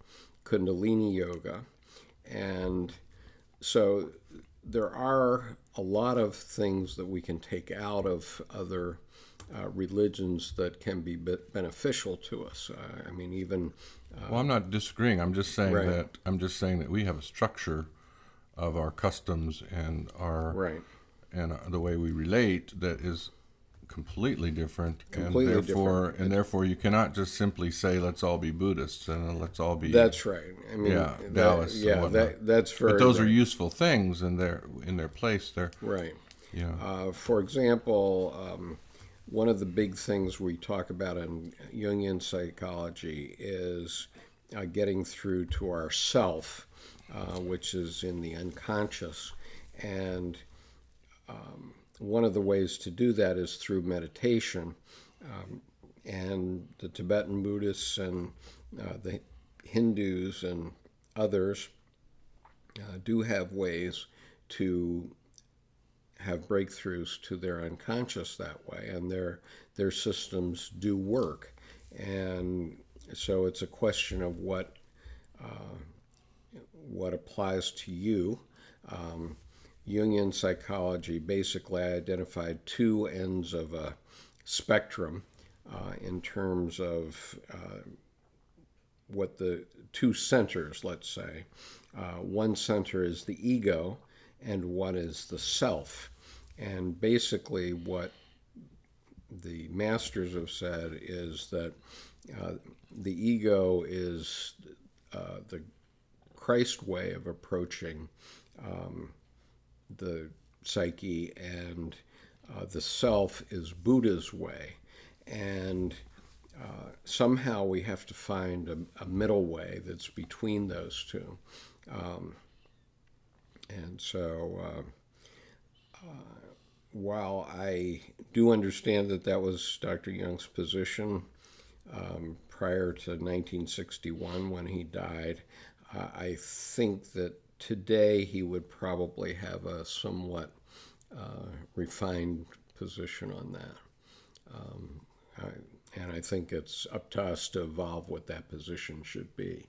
Kundalini yoga, and so there are a lot of things that we can take out of other religions that can be beneficial to us. I mean, even Well, I'm not disagreeing. I'm just saying Right. that we have a structure of our customs and right. the way we relate that is completely different, Completely and therefore you cannot just simply say let's all be Buddhists and let's all be That's right. I mean, Taoists and whatnot. that's very. But those are right. useful things in their place. They're Right. yeah. For example, one of the big things we talk about in Jungian psychology is getting through to our self, which is in the unconscious. And one of the ways to do that is through meditation. And the Tibetan Buddhists and the Hindus and others do have ways to have breakthroughs to their unconscious that way, and their systems do work. And so it's a question of what applies to you. Jungian psychology basically identified two ends of a spectrum in terms of what the two centers, let's say. One center is the ego, and one is the self. And basically, what the masters have said is that the ego is the Christ way of approaching the psyche, and the self is Buddha's way. And somehow we have to find a middle way that's between those two. And so while I do understand that was Dr. Jung's position, prior to 1961 when he died. I think that today he would probably have a somewhat refined position on that. And I think it's up to us to evolve what that position should be.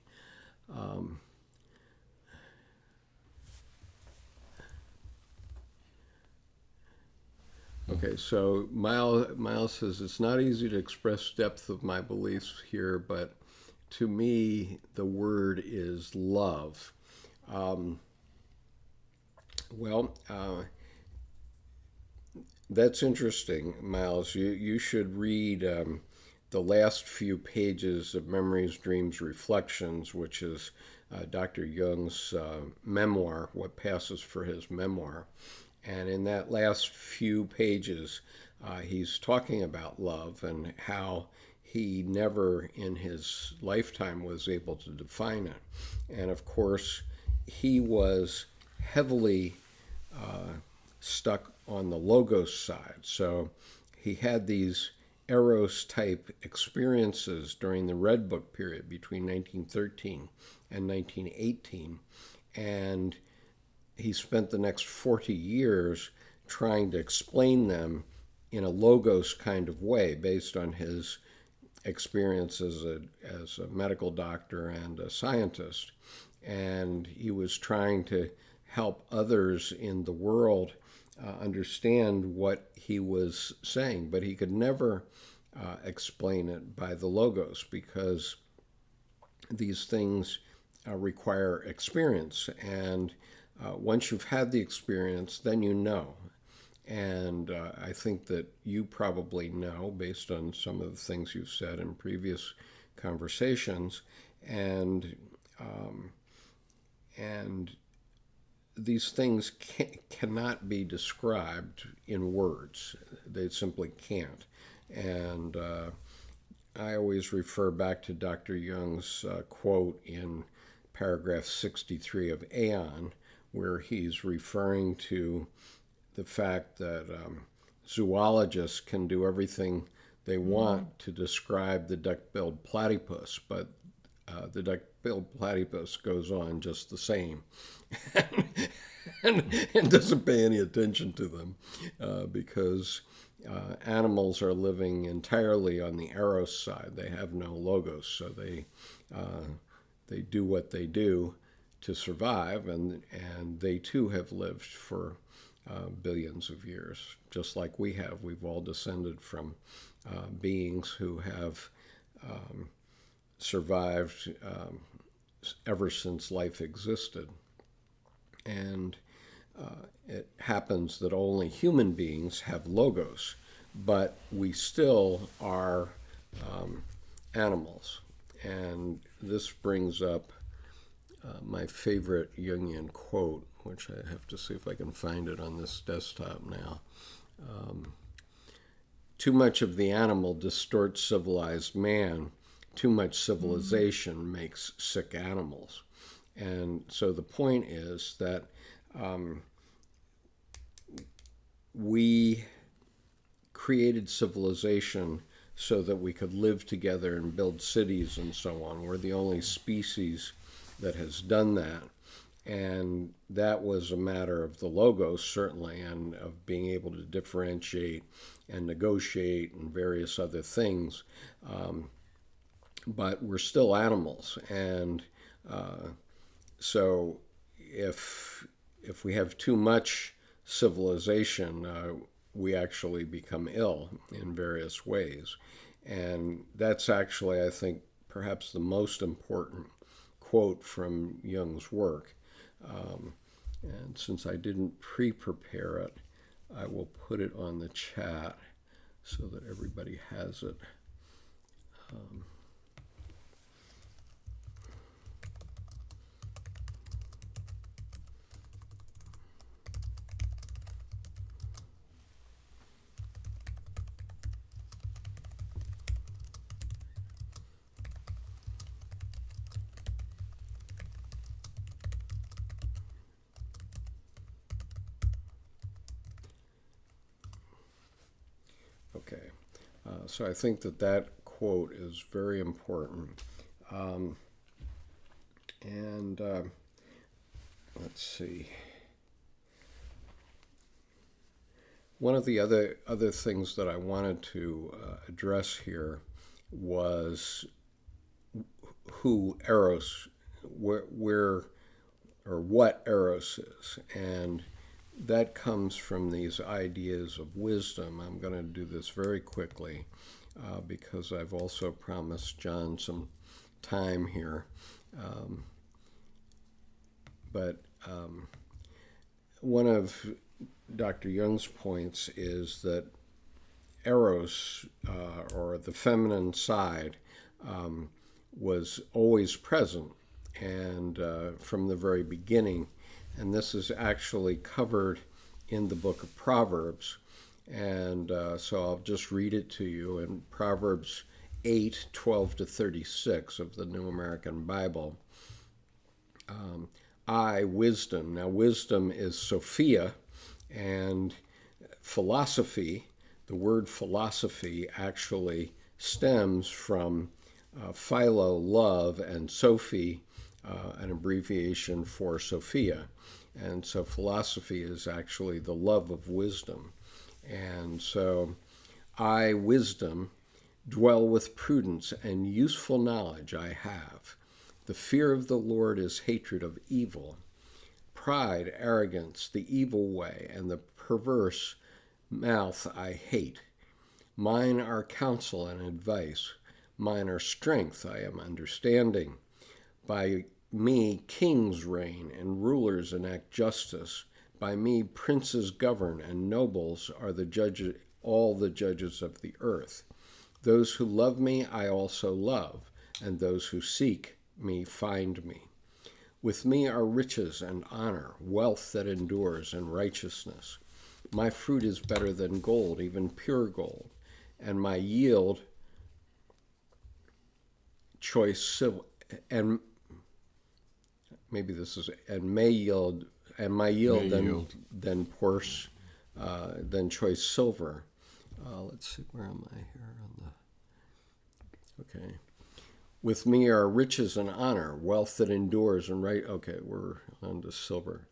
Okay, so Miles says, it's not easy to express depth of my beliefs here, but to me, the word is love. Well, that's interesting, Miles. You should read the last few pages of Memories, Dreams, Reflections, which is Dr. Jung's memoir, What Passes for His Memoir. And in that last few pages, he's talking about love and how he never in his lifetime was able to define it. And of course, he was heavily stuck on the logos side. So he had these Eros type experiences during the Red Book period between 1913 and 1918. And he spent the next 40 years trying to explain them in a logos kind of way based on his experience as a medical doctor and a scientist. And he was trying to help others in the world understand what he was saying, but he could never explain it by the logos because these things require experience. And once you've had the experience, then you know. And I think that you probably know based on some of the things you've said in previous conversations. And these things cannot be described in words. They simply can't. And I always refer back to Dr. Jung's quote in paragraph 63 of Aeon, where he's referring to the fact that zoologists can do everything they want to describe the duck-billed platypus, but the duck-billed platypus goes on just the same and doesn't pay any attention to them because animals are living entirely on the Eros side. They have no logos, so they do what they do to survive, and they too have lived for billions of years, just like we have. We've all descended from beings who have survived ever since life existed. And it happens that only human beings have logos, but we still are animals. And this brings up my favorite Jungian quote, which I have to see if I can find it on this desktop now. Too much of the animal distorts civilized man. Too much civilization makes sick animals. And so the point is that we created civilization so that we could live together and build cities and so on. We're the only species that has done that. And that was a matter of the logos, certainly, and of being able to differentiate and negotiate and various other things. But we're still animals. And so if we have too much civilization, we actually become ill in various ways. And that's actually, I think, perhaps the most important quote from Jung's work. And since I didn't pre-prepare it, I will put it on the chat so that everybody has it. Okay, so I think that quote is very important. And let's see. One of the other things that I wanted to address here was who Eros, where or what Eros is, and that comes from these ideas of wisdom. I'm going to do this very quickly because I've also promised John some time here. But one of Dr. Jung's points is that Eros, or the feminine side, was always present and from the very beginning. And this is actually covered in the book of Proverbs. And so I'll just read it to you in Proverbs 8:12-36 of the New American Bible. I, wisdom. Now, wisdom is Sophia, and philosophy, the word philosophy actually stems from philo, love, and Sophie, an abbreviation for Sophia. And so philosophy is actually the love of wisdom. And so I, wisdom, dwell with prudence, and useful knowledge I have. The fear of the Lord is hatred of evil. Pride, arrogance, the evil way, and the perverse mouth I hate. Mine are counsel and advice. Mine are strength, I am understanding. By me kings reign, and rulers enact justice. By me princes govern, and nobles are the judges, all the judges of the earth. Those who love me I also love, and those who seek me find me. With me are riches and honor, wealth that endures, and righteousness. My fruit is better than gold, even pure gold, and my yield choice silver, and maybe this is, and may yield, and my yield than porous, than choice silver. Let's see, where am I here on the, okay. With me are riches and honor, wealth that endures, and right, okay, we're on to silver.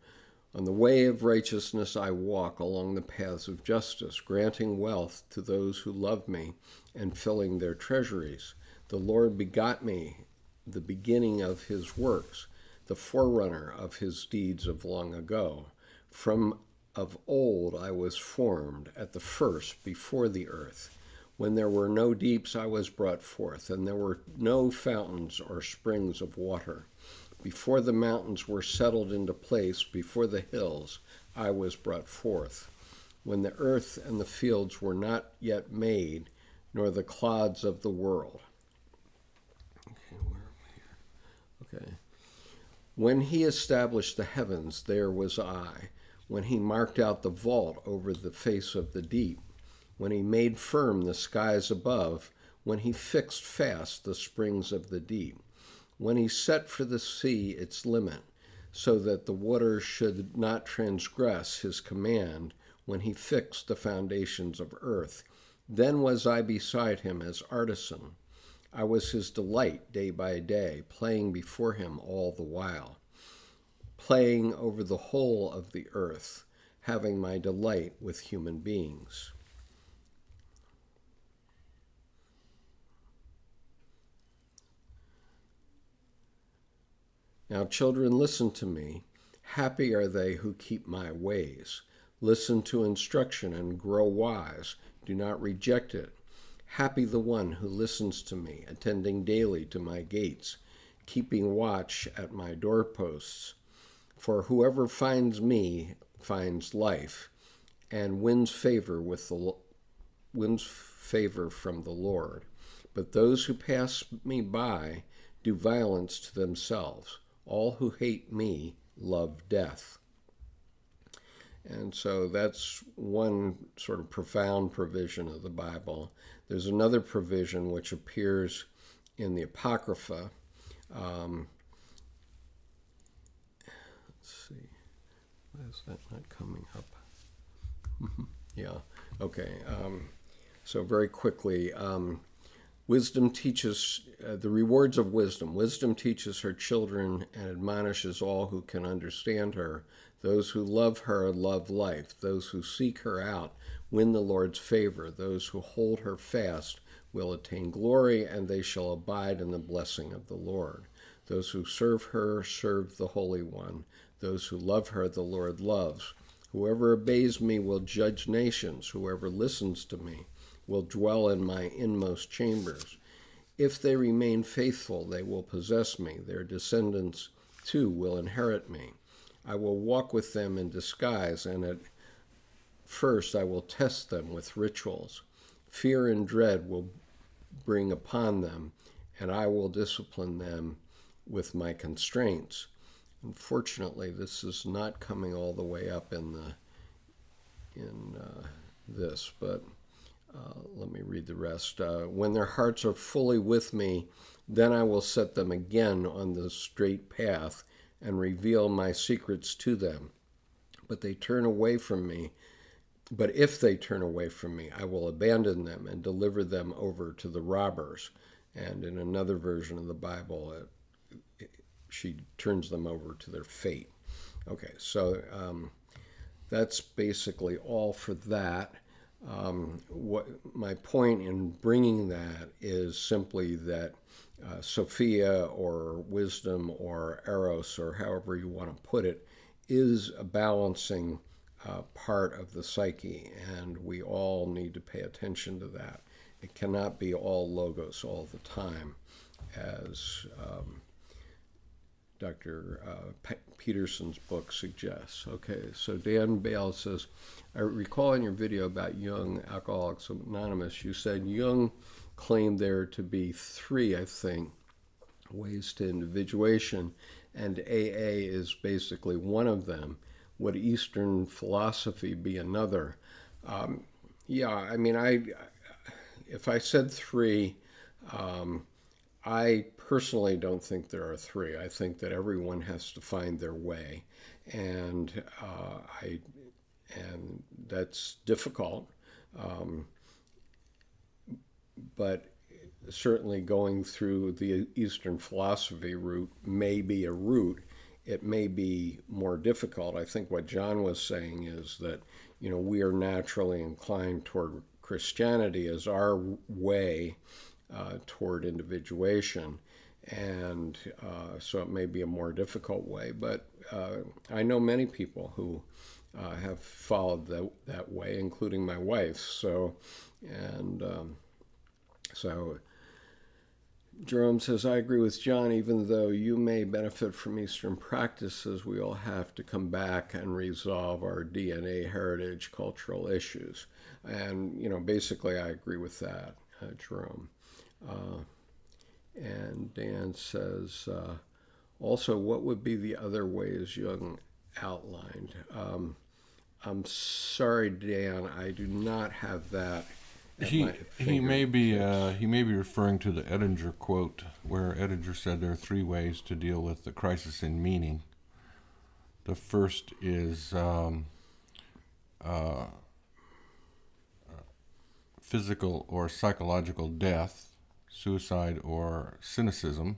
On the way of righteousness I walk along the paths of justice, granting wealth to those who love me and filling their treasuries. The Lord begot me, the beginning of his works, the forerunner of his deeds of long ago. From of old I was formed, at the first, before the earth. When there were no deeps, I was brought forth, and there were no fountains or springs of water. Before the mountains were settled into place, before the hills, I was brought forth. When the earth and the fields were not yet made, nor the clods of the world. Okay, where are we here? Okay. When he established the heavens, there was I. When he marked out the vault over the face of the deep. When he made firm the skies above, when he fixed fast the springs of the deep, when he set for the sea its limit, so that the waters should not transgress his command, when he fixed the foundations of earth, then was I beside him as artisan. I was his delight day by day, playing before him all the while, playing over the whole of the earth, having my delight with human beings. Now, children, listen to me. Happy are they who keep my ways. Listen to instruction and grow wise. Do not reject it. Happy the one who listens to me, attending daily to my gates, keeping watch at my doorposts. For whoever finds me finds life, and wins favor from the Lord. But those who pass me by do violence to themselves. All who hate me love death. And so that's one sort of profound provision of the Bible. There's another provision which appears in the Apocrypha. Let's see. Why is that not coming up? Yeah, okay. So very quickly, Wisdom teaches the rewards of wisdom. Wisdom teaches her children and admonishes all who can understand her. Those who love her love life. Those who seek her out win the Lord's favor. Those who hold her fast will attain glory, and they shall abide in the blessing of the Lord. Those who serve her serve the Holy One. Those who love her the Lord loves. Whoever obeys me will judge nations. Whoever listens to me will dwell in my inmost chambers. If they remain faithful, they will possess me. Their descendants, too, will inherit me. I will walk with them in disguise, and at first I will test them with rituals. Fear and dread will bring upon them, and I will discipline them with my constraints. Unfortunately, this is not coming all the way up in this, but let me read the rest. When their hearts are fully with me, then I will set them again on the straight path and reveal my secrets to them. But if they turn away from me, I will abandon them and deliver them over to the robbers. And in another version of the Bible, she turns them over to their fate. Okay, so that's basically all for that. What my point in bringing that is simply that Sophia or wisdom or eros, or however you want to put it, is a balancing part of the psyche, and we all need to pay attention to that. It cannot be all logos all the time, as Dr. Peterson's book suggests. Okay, so Dan Bale says, I recall in your video about Jung, Alcoholics Anonymous, you said Jung claimed there to be 3, I think, ways to individuation, and AA is basically one of them. Would Eastern philosophy be another? If I said 3, I personally don't think there are 3. I think that everyone has to find their way, and that's difficult. But certainly going through the Eastern philosophy route may be a route. It may be more difficult. I think what John was saying is that, we are naturally inclined toward Christianity as our way toward individuation. And so it may be a more difficult way. But I know many people who have followed that way, including my wife. So Jerome says, I agree with John, even though you may benefit from Eastern practices, we all have to come back and resolve our DNA heritage cultural issues. And, basically I agree with that, Jerome. And Dan says, also, what would be the other ways Jung outlined? I'm sorry, Dan, I do not have that. He may be referring to the Edinger quote, where Edinger said there are 3 ways to deal with the crisis in meaning. The first is physical or psychological death, suicide or cynicism.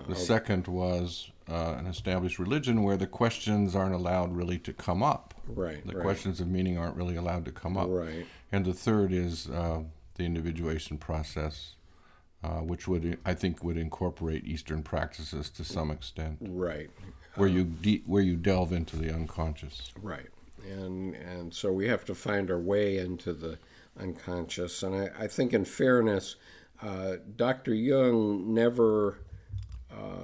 The second was an established religion where the questions aren't allowed really to come up. Right. The questions of meaning aren't really allowed to come up. Right. And the third is the individuation process, which I think would incorporate Eastern practices to some extent. Right. Where you delve into the unconscious. Right. And so we have to find our way into the unconscious. And I think, in fairness, Dr. Jung never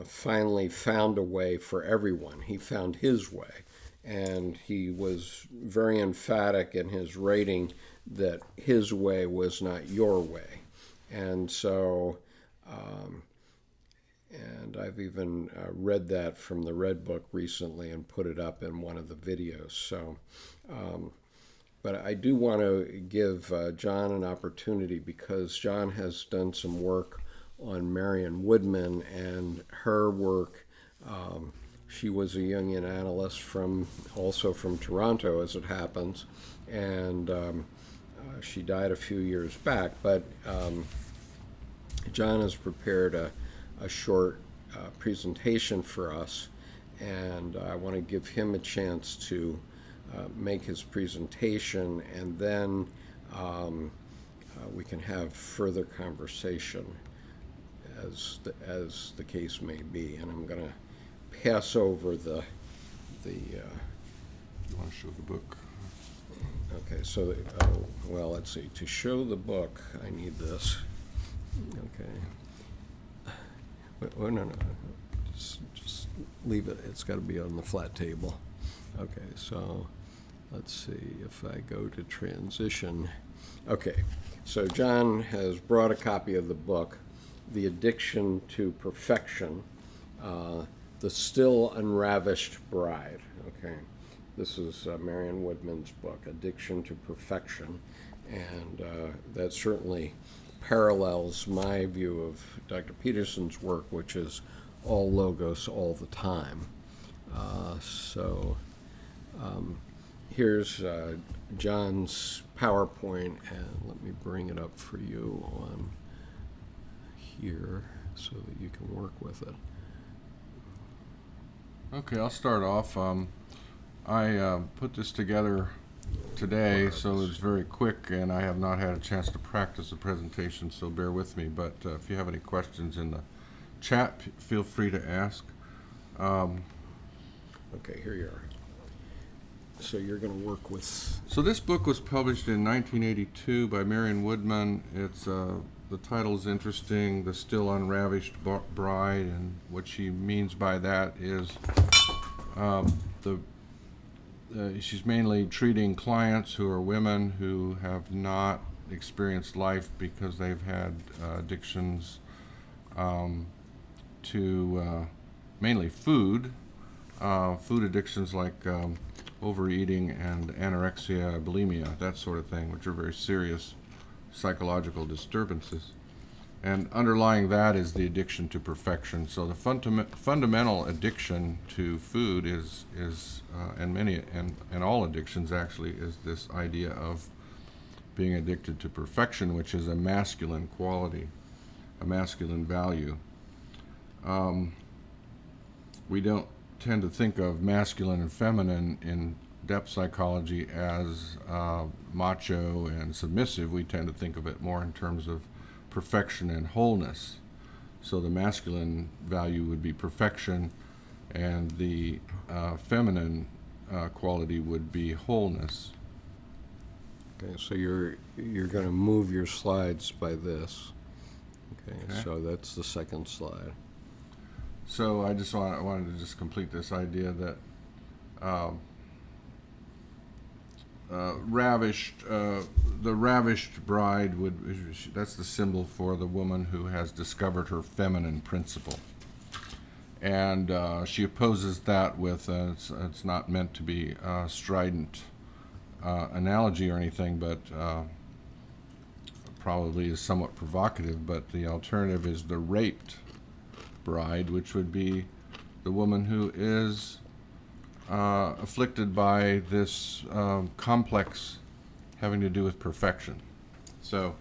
finally found a way for everyone. He found his way. And he was very emphatic in his writing that his way was not your way. And so, and I've even read that from the Red Book recently and put it up in one of the videos. So, but I do want to give John an opportunity, because John has done some work on Marion Woodman and her work. She was a Jungian analyst also from Toronto, as it happens, and she died a few years back. But John has prepared a short presentation for us, and I want to give him a chance to make his presentation, and then we can have further conversation as the case may be. And I'm going to pass over the You want to show the book? okay, so, well, let's see. To show the book, I need this. Okay. Oh, no. Just leave it. It's got to be on the flat table. Okay, so let's see if I go to transition. Okay, so John has brought a copy of the book, The Addiction to Perfection, The Still Unravished Bride. Okay, this is Marion Woodman's book, Addiction to Perfection, and that certainly parallels my view of Dr. Peterson's work, which is all logos all the time. Here's John's PowerPoint, and let me bring it up for you on here so that you can work with it. Okay, I'll start off. I put this together today, so it's very quick, and I have not had a chance to practice the presentation, so bear with me. But if you have any questions in the chat, feel free to ask. Okay, here you are. So you're going to work with... So this book was published in 1982 by Marion Woodman. It's the title is interesting, The Still Unravished Bride, and what she means by that is she's mainly treating clients who are women who have not experienced life because they've had addictions to mainly food addictions like overeating and anorexia, bulimia, that sort of thing, which are very serious psychological disturbances. And underlying that is the addiction to perfection. So the fundamental addiction to food is and all addictions actually is this idea of being addicted to perfection, which is a masculine quality, a masculine value. We don't tend to think of masculine and feminine in depth psychology as macho and submissive. We tend to think of it more in terms of perfection and wholeness. So the masculine value would be perfection, and the feminine quality would be wholeness. Okay, so you're going to move your slides by this. Okay, so that's the second slide. So I just wanted to just complete this idea that the ravished bride that's the symbol for the woman who has discovered her feminine principle. And she opposes that with, it's not meant to be a strident analogy or anything, but probably is somewhat provocative, but the alternative is the raped bride, which would be the woman who is afflicted by this complex having to do with perfection. So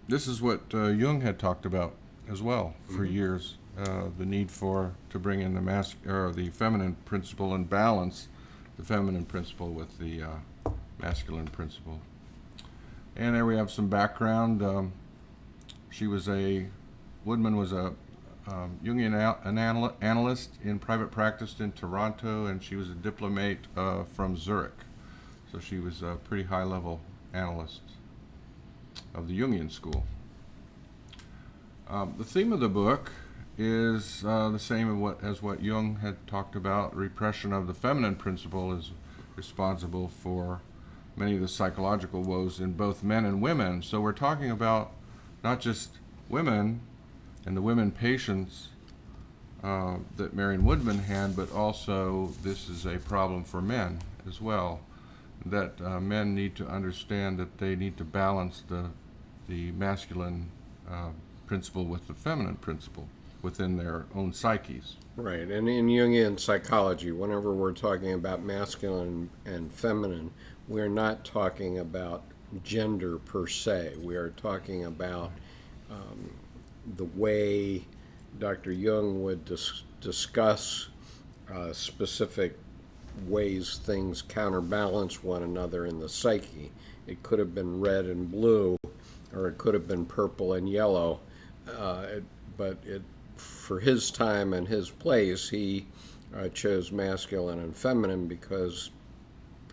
this is what Jung had talked about as well for years, the need to bring in the feminine principle and balance the feminine principle with the masculine principle. And there we have some background. Woodman was a Jungian analyst in private practice in Toronto, and she was a diplomate from Zurich. So she was a pretty high-level analyst of the Jungian school. The theme of the book is the same as what Jung had talked about. Repression of the feminine principle is responsible for many of the psychological woes in both men and women. So we're talking about not just women and the women patients that Marion Woodman had, but also this is a problem for men as well, that men need to understand that they need to balance the masculine principle with the feminine principle within their own psyches. Right, and in Jungian psychology, whenever we're talking about masculine and feminine, we're not talking about gender per se. We are talking about the way Dr. Jung would discuss specific ways things counterbalance one another in the psyche. It could have been red and blue, or it could have been purple and yellow. But for his time and his place, he chose masculine and feminine because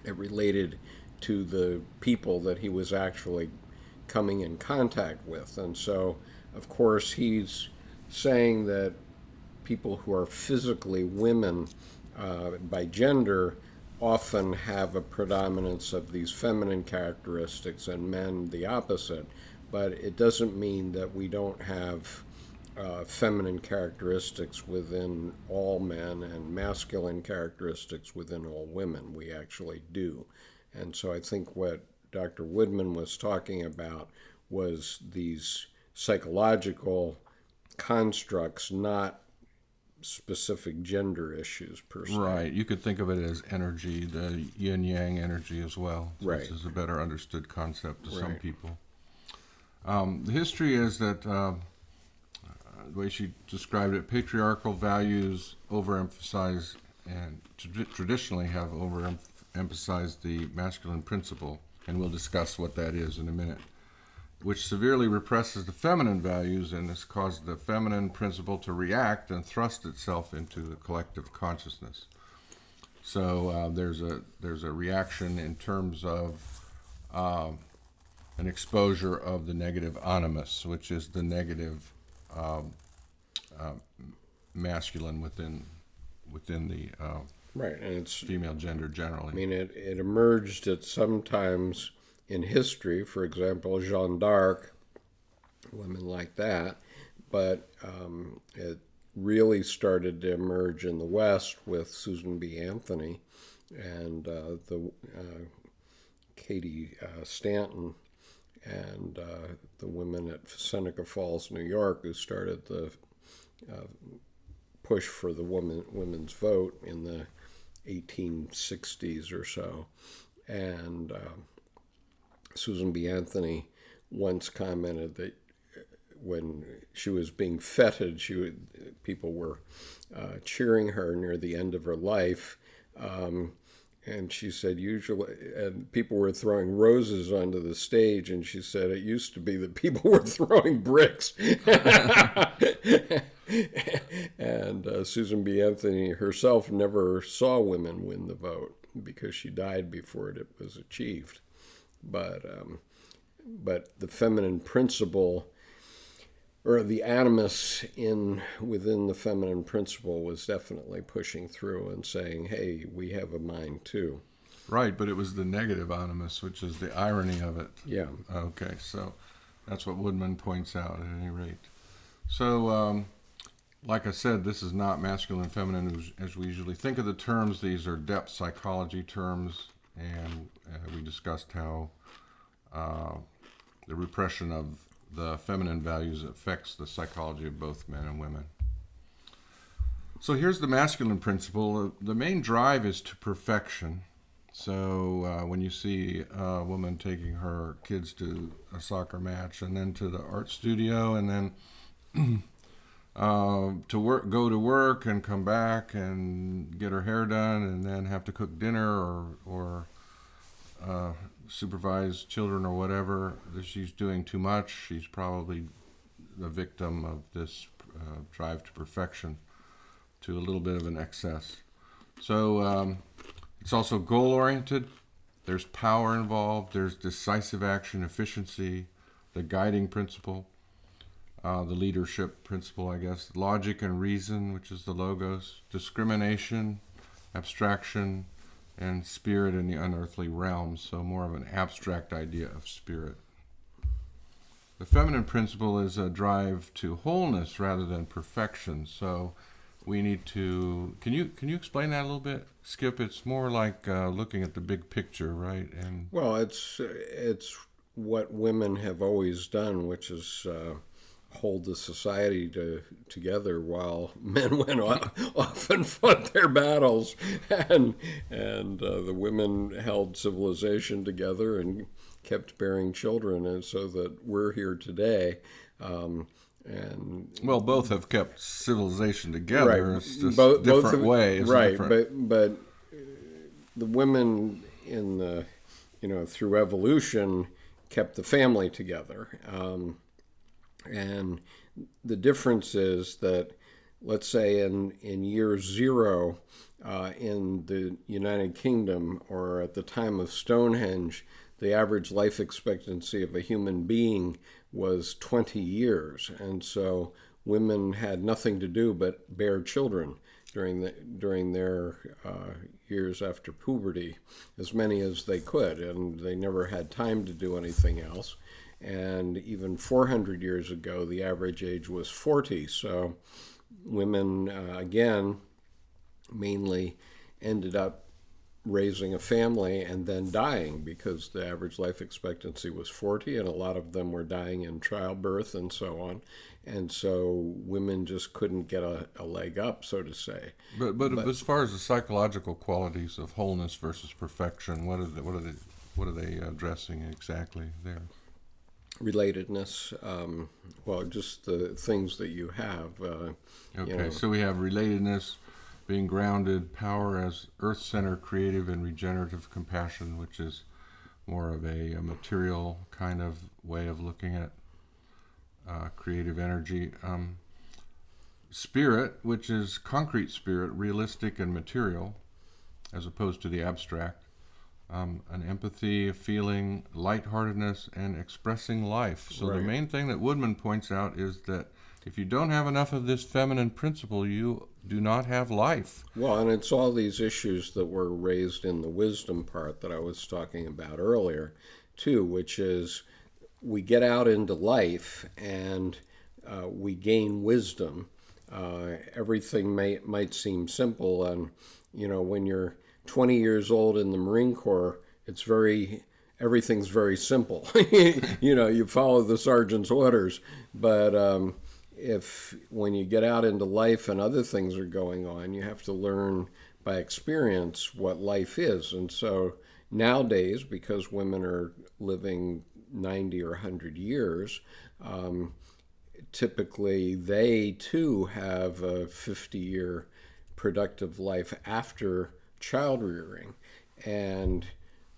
it related to the people that he was actually coming in contact with. And so, of course, he's saying that people who are physically women by gender often have a predominance of these feminine characteristics and men the opposite. But it doesn't mean that we don't have feminine characteristics within all men and masculine characteristics within all women. We actually do. And so I think what Dr. Woodman was talking about was these psychological constructs, not specific gender issues per se. Right. You could think of it as energy, the yin-yang energy as well. Right. This is a better understood concept to some Right. people. The history is that, the way she described it, patriarchal values overemphasize and traditionally have overemphasized the masculine principle, and we'll discuss what that is in a minute, which severely represses the feminine values and has caused the feminine principle to react and thrust itself into the collective consciousness. So there's a reaction in terms of an exposure of the negative animus, which is the negative masculine within the Right, and it's female gender generally. I mean, it emerged at some times in history, for example, Jeanne d'Arc, women like that, but it really started to emerge in the West with Susan B. Anthony and the Katie Stanton and the women at Seneca Falls, New York, who started the push for the women's vote in the 1860s or so. And Susan B. Anthony once commented that when she was being feted, people were cheering her near the end of her life. And she said, usually, and people were throwing roses onto the stage, and she said it used to be that people were throwing bricks. And Susan B. Anthony herself never saw women win the vote because she died before it was achieved. But the feminine principle, or the animus within the feminine principle, was definitely pushing through and saying, hey, we have a mind too. Right, but it was the negative animus, which is the irony of it. Yeah. Okay, so that's what Woodman points out at any rate. So, like I said, this is not masculine and feminine as we usually think of the terms. These are depth psychology terms, and we discussed how the repression of the feminine values affects the psychology of both men and women. So here's the masculine principle. The main drive is to perfection. So when you see a woman taking her kids to a soccer match and then to the art studio and then go to work and come back and get her hair done and then have to cook dinner or supervise children or whatever, that she's doing too much. She's probably a victim of this drive to perfection, to a little bit of an excess. So it's also goal-oriented. There's power involved. There's decisive action, efficiency, the guiding principle, the leadership principle, I guess, logic and reason, which is the logos, discrimination, abstraction, and spirit in the unearthly realms, so more of an abstract idea of spirit. The feminine principle is a drive to wholeness rather than perfection. So we need to. Can you explain that a little bit, Skip? It's more like looking at the big picture, right? And well, it's what women have always done, which is hold the society together while men went off and fought their battles, and the women held civilization together and kept bearing children, and so that we're here today. And Well, both have kept civilization together. right, It's just both different of, ways. right, Different. but the women in the, through evolution kept the family together. And the difference is that, let's say in year zero in the United Kingdom, or at the time of Stonehenge, the average life expectancy of a human being was 20 years. And so women had nothing to do but bear children during their years after puberty, as many as they could, and they never had time to do anything else. And even 400 years ago, the average age was 40. So women, again, mainly ended up raising a family and then dying, because the average life expectancy was 40, and a lot of them were dying in childbirth and so on. And so women just couldn't get a leg up, so to say. But as far as the psychological qualities of wholeness versus perfection, what are they addressing exactly there? Relatedness, well, just the things that you have. Okay, so we have relatedness, being grounded, power as earth-centered, creative, and regenerative compassion, which is more of a material kind of way of looking at creative energy. Spirit, which is concrete spirit, realistic and material, as opposed to the abstract. An empathy, a feeling, lightheartedness, and expressing life. So the main thing that Woodman points out is that if you don't have enough of this feminine principle, you do not have life. Well, and it's all these issues that were raised in the wisdom part that I was talking about earlier, too, which is we get out into life and we gain wisdom. Everything might seem simple, and when you're 20 years old in the Marine Corps, everything's very simple. You follow the sergeant's orders, but when you get out into life and other things are going on, you have to learn by experience what life is. And so nowadays, because women are living 90 or 100 years, typically they too have a 50-year productive life after child rearing. And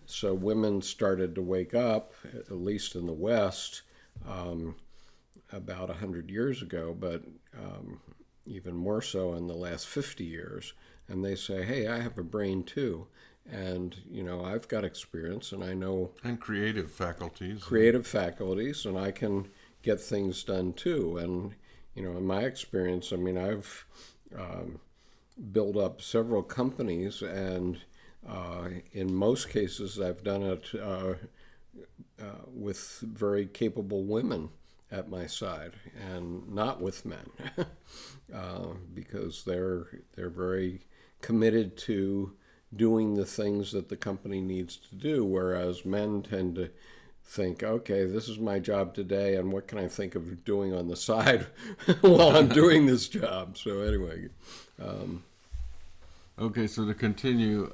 so women started to wake up, at least in the West, about 100 years ago, but even more so in the last 50 years. And they say, hey, I have a brain too. And, I've got experience, and I know... And creative faculties. And I can get things done too. And, in my experience, I've built up several companies, and in most cases I've done it with very capable women at my side, and not with men, because they're very committed to doing the things that the company needs to do, whereas men tend to think, okay, this is my job today, and what can I think of doing on the side while I'm doing this job? So anyway. Okay, so to continue,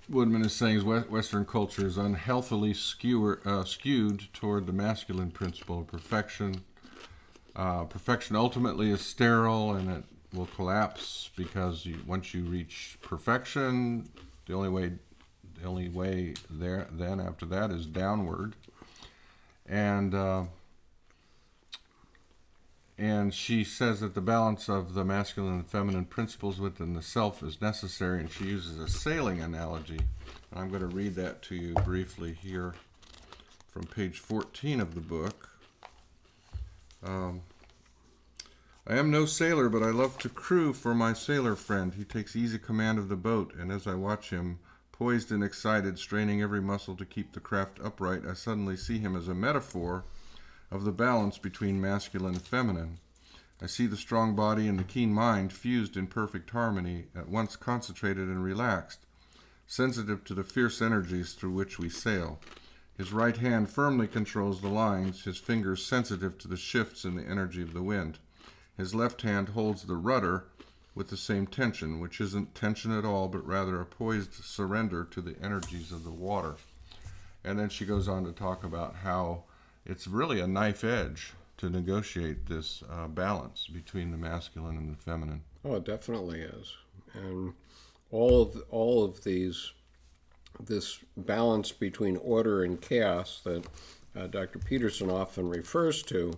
Woodman is saying Western culture is unhealthily skewed toward the masculine principle of perfection. Perfection ultimately is sterile, and it will collapse because once you reach perfection, the only way there then after that is downward. And she says that the balance of the masculine and feminine principles within the self is necessary, and she uses a sailing analogy. And I'm going to read that to you briefly here from page 14 of the book. I am no sailor, but I love to crew for my sailor friend. He takes easy command of the boat, and as I watch him, poised and excited, straining every muscle to keep the craft upright, I suddenly see him as a metaphor of the balance between masculine and feminine. I see the strong body and the keen mind fused in perfect harmony, at once concentrated and relaxed, sensitive to the fierce energies through which we sail. His right hand firmly controls the lines, his fingers sensitive to the shifts in the energy of the wind. His left hand holds the rudder with the same tension, which isn't tension at all, but rather a poised surrender to the energies of the water. And then she goes on to talk about how it's really a knife edge to negotiate this balance between the masculine and the feminine. Oh, it definitely is. And all of these, this balance between order and chaos that Dr. Peterson often refers to,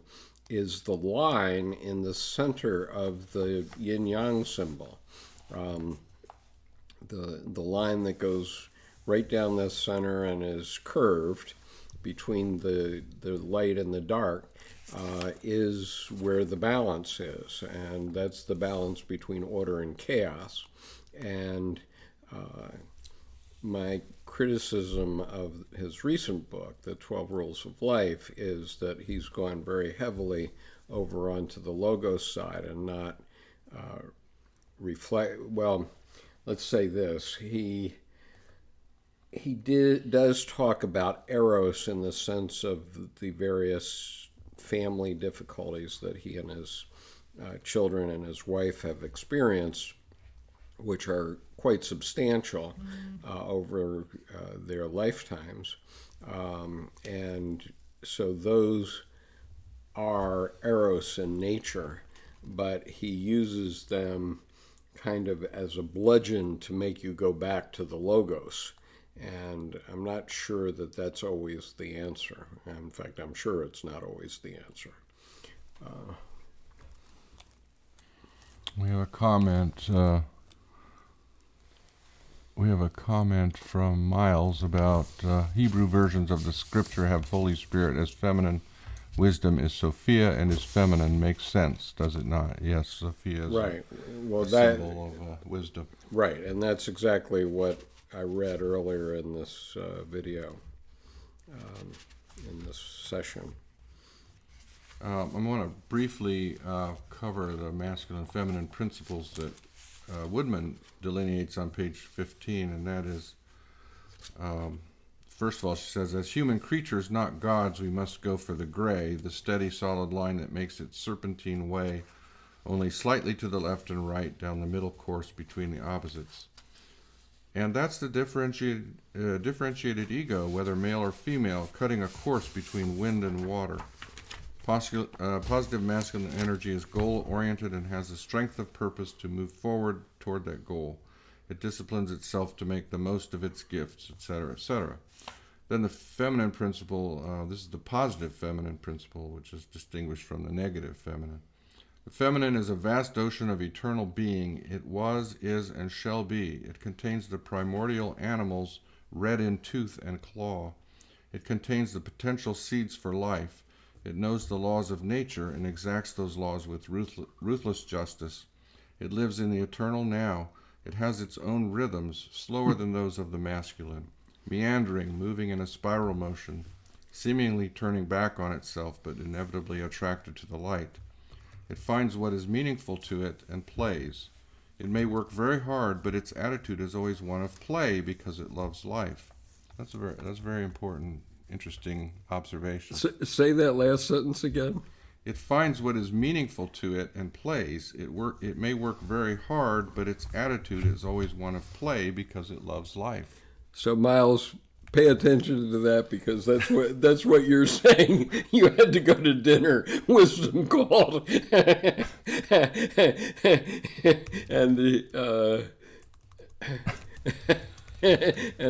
is the line in the center of the yin-yang symbol. The line that goes right down the center and is curved between the light and the dark is where the balance is, and that's the balance between order and chaos. And my criticism of his recent book, The 12 Rules of Life, is that he's gone very heavily over onto the logos side and not well, let's say this. He does talk about eros in the sense of the various family difficulties that he and his children and his wife have experienced, which are quite substantial over their lifetimes. And so those are eros in nature, but he uses them kind of as a bludgeon to make you go back to the logos. And I'm not sure that that's always the answer. In fact, I'm sure it's not always the answer. We have a comment. We have a comment from Miles about Hebrew versions of the scripture have Holy Spirit as feminine. Wisdom is Sophia and is feminine. Makes sense, does it not? Yes, Sophia is right. Well, a symbol of wisdom. Right, and that's exactly what I read earlier in this video, in this session. I want to briefly cover the masculine and feminine principles that Woodman delineates on page 15, and that is, first of all, she says, as human creatures, not gods, we must go for the gray, the steady, solid line that makes its serpentine way only slightly to the left and right down the middle course between the opposites. And that's the differentiated ego, whether male or female, cutting a course between wind and water. Positive masculine energy is goal-oriented and has the strength of purpose to move forward toward that goal. It disciplines itself to make the most of its gifts, etc., etc. Then the feminine principle, this is the positive feminine principle, which is distinguished from the negative feminine. The feminine is a vast ocean of eternal being. It was, is, and shall be. It contains the primordial animals, red in tooth and claw. It contains the potential seeds for life. It knows the laws of nature and exacts those laws with ruthless justice. It lives in the eternal now. It has its own rhythms, slower than those of the masculine, meandering, moving in a spiral motion, seemingly turning back on itself, but inevitably attracted to the light. It finds what is meaningful to it and plays. It may work very hard, but its attitude is always one of play because it loves life. That's a very important, interesting observation. Say that last sentence again. It finds what is meaningful to it and plays. It may work very hard, but its attitude is always one of play because it loves life. So Miles, pay attention to that, because that's what you're saying. You had to go to dinner. Wisdom called, and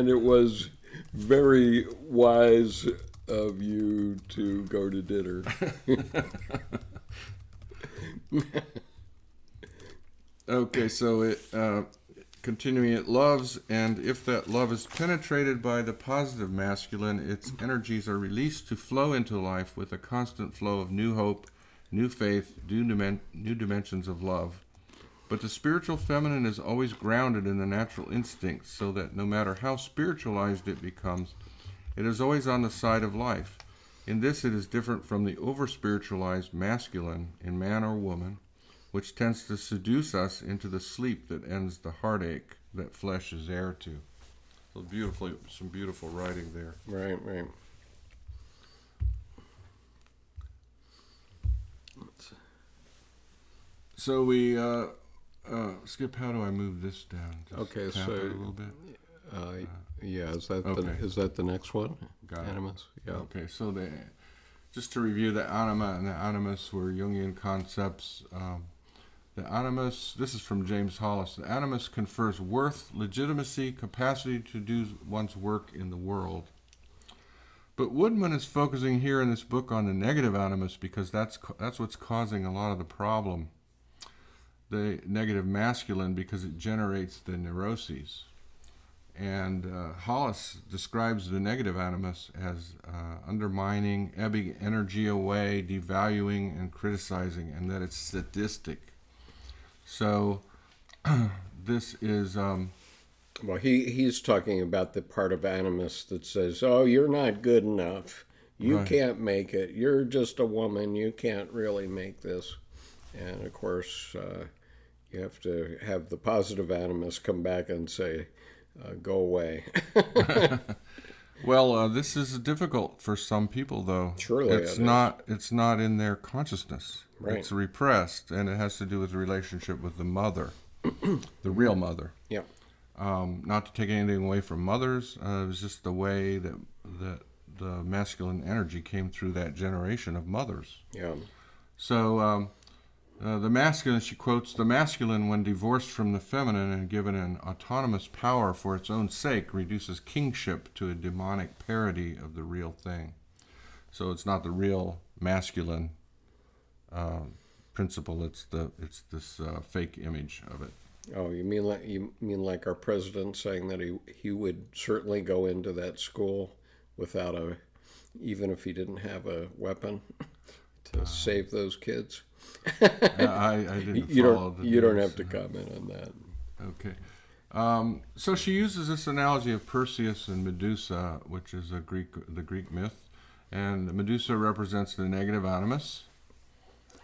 it was very wise of you to go to dinner. Okay, so continuing, it loves, and if that love is penetrated by the positive masculine, its energies are released to flow into life with a constant flow of new hope, new faith, new dimensions of love. But the spiritual feminine is always grounded in the natural instincts, so that no matter how spiritualized it becomes, it is always on the side of life. In this, it is different from the over-spiritualized masculine in man or woman, which tends to seduce us into the sleep that ends the heartache that flesh is heir to. So some beautiful writing there. Right. So we, Skip, how do I move this down? Just Okay, tap so it a little bit. yeah, is that Okay. is that the next one? Got it. Animus? Yeah. Okay, so just to review, the anima and the animus were Jungian concepts. The animus, this is from James Hollis, the animus confers worth, legitimacy, capacity to do one's work in the world. But Woodman is focusing here in this book on the negative animus because that's what's causing a lot of the problem. The negative masculine, because it generates the neuroses. And Hollis describes the negative animus as undermining, ebbing energy away, devaluing, and criticizing, and that it's sadistic. So this is... Well, he's talking about the part of animus that says, oh, you're not good enough. You Right. can't make it. You're just a woman. You can't really make this. And, of course, you have to have the positive animus come back and say, go away. Well, this is difficult for some people, though. Surely it's it not. It's not in their consciousness. Right. It's repressed, and it has to do with the relationship with the mother, the real mother. Yeah. Not to take anything away from mothers, it was just the way that the masculine energy came through that generation of mothers. Yeah. So the masculine, she quotes, the masculine, when divorced from the feminine and given an autonomous power for its own sake, reduces kingship to a demonic parody of the real thing. So it's not the real masculine principle, it's this fake image of it. Oh, you mean like our president saying that he would certainly go into that school without even if he didn't have a weapon to save those kids? I didn't follow you don't have to comment on that. Okay. So she uses this analogy of Perseus and Medusa, which is the Greek myth, and Medusa represents the negative animus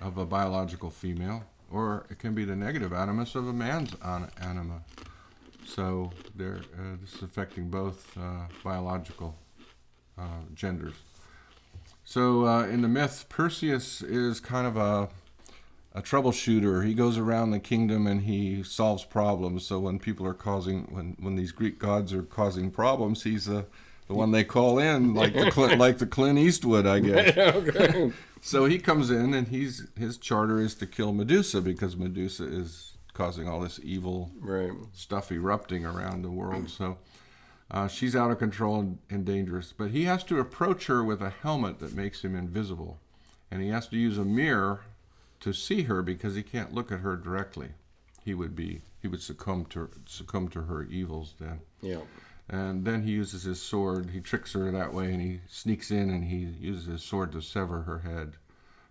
of a biological female, or it can be the negative animus of a man's anima. So this is affecting both biological genders. So in the myth, Perseus is kind of a troubleshooter. He goes around the kingdom and he solves problems. So when people are when these Greek gods are causing problems, he's the one they call in, like the Clint Eastwood, I guess. Okay. So he comes in, and his charter is to kill Medusa because Medusa is causing all this evil stuff erupting around the world. So she's out of control and dangerous. But he has to approach her with a helmet that makes him invisible, and he has to use a mirror to see her because he can't look at her directly. He would succumb to her evils then. Yeah. And then he uses his sword. He tricks her that way, and he sneaks in and he uses his sword to sever her head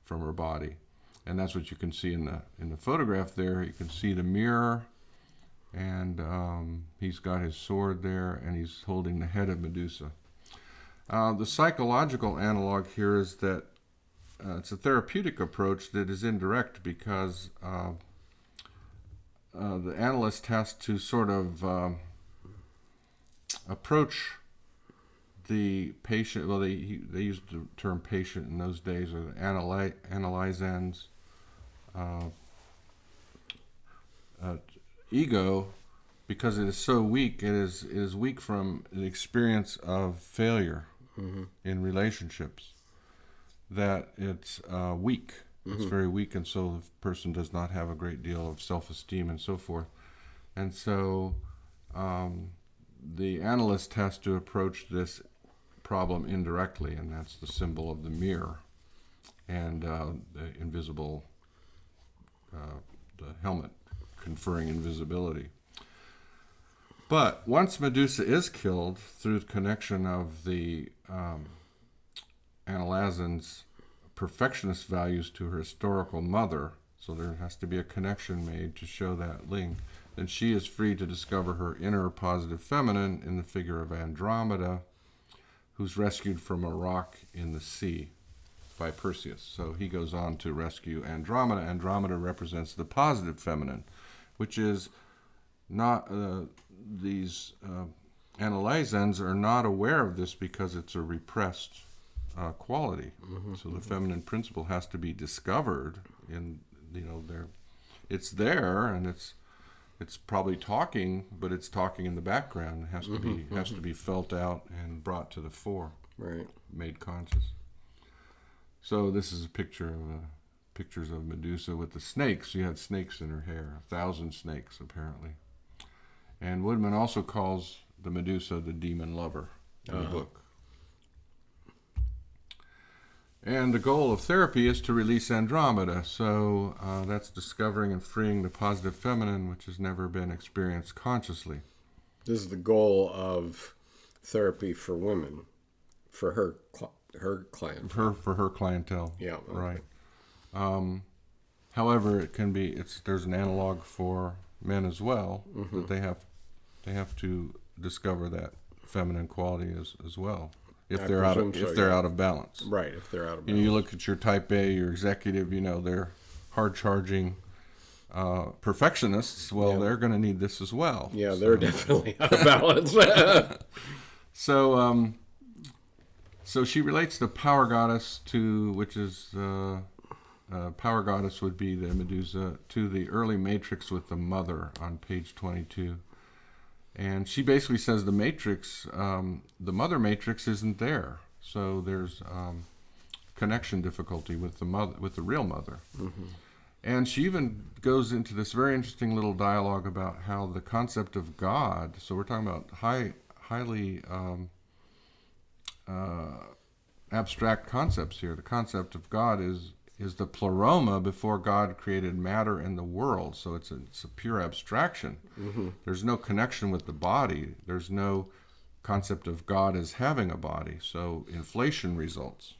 from her body. And that's what you can see in the photograph there. You can see the mirror, and he's got his sword there, and he's holding the head of Medusa. The psychological analog here is that it's a therapeutic approach that is indirect because the analyst has to sort of approach the patient. Well, they used the term patient in those days, or the analyzans ego, because it is so weak. It is weak from the experience of failure in relationships. That it's weak. It's very weak, and so the person does not have a great deal of self-esteem and so forth. And so the analyst has to approach this problem indirectly, and that's the symbol of the mirror and the invisible, the helmet conferring invisibility. But once Medusa is killed through the connection of the Analazan's perfectionist values to her historical mother, so there has to be a connection made to show that link, then she is free to discover her inner positive feminine in the figure of Andromeda, who's rescued from a rock in the sea by Perseus. So he goes on to rescue Andromeda. Andromeda represents the positive feminine, which is not, these Analazans are not aware of this because it's a repressed quality. So the feminine principle has to be discovered in, it's there, and it's probably talking, but it's talking in the background. It has to be felt out and brought to the fore, Right. made conscious. So this is a picture of pictures of Medusa with the snakes. She had snakes in her hair, 1,000 snakes apparently. And Woodman also calls the Medusa the demon lover in the book. And the goal of therapy is to release Andromeda. So that's discovering and freeing the positive feminine, which has never been experienced consciously. This is the goal of therapy for women, for her client. For her clientele. Yeah. Okay. Right. However, it can be. There's an analog for men as well. That they have to discover that feminine quality as well. If they're out of balance. Right, if they're out of balance. You look at your type A, your executive, they're hard charging perfectionists. Well, they're going to need this as well. Yeah, they're definitely out of balance. So she relates the power goddess which is power goddess would be the Medusa, to the early matrix with the mother on page 22. And she basically says the matrix, the mother matrix isn't there. So there's connection difficulty with the mother, with the real mother. Mm-hmm. And she even goes into this very interesting little dialogue about how the concept of God, so we're talking about highly abstract concepts here. The concept of God is the pleroma before God created matter in the world. So it's a pure abstraction. Mm-hmm. There's no connection with the body. There's no concept of God as having a body. So inflation results.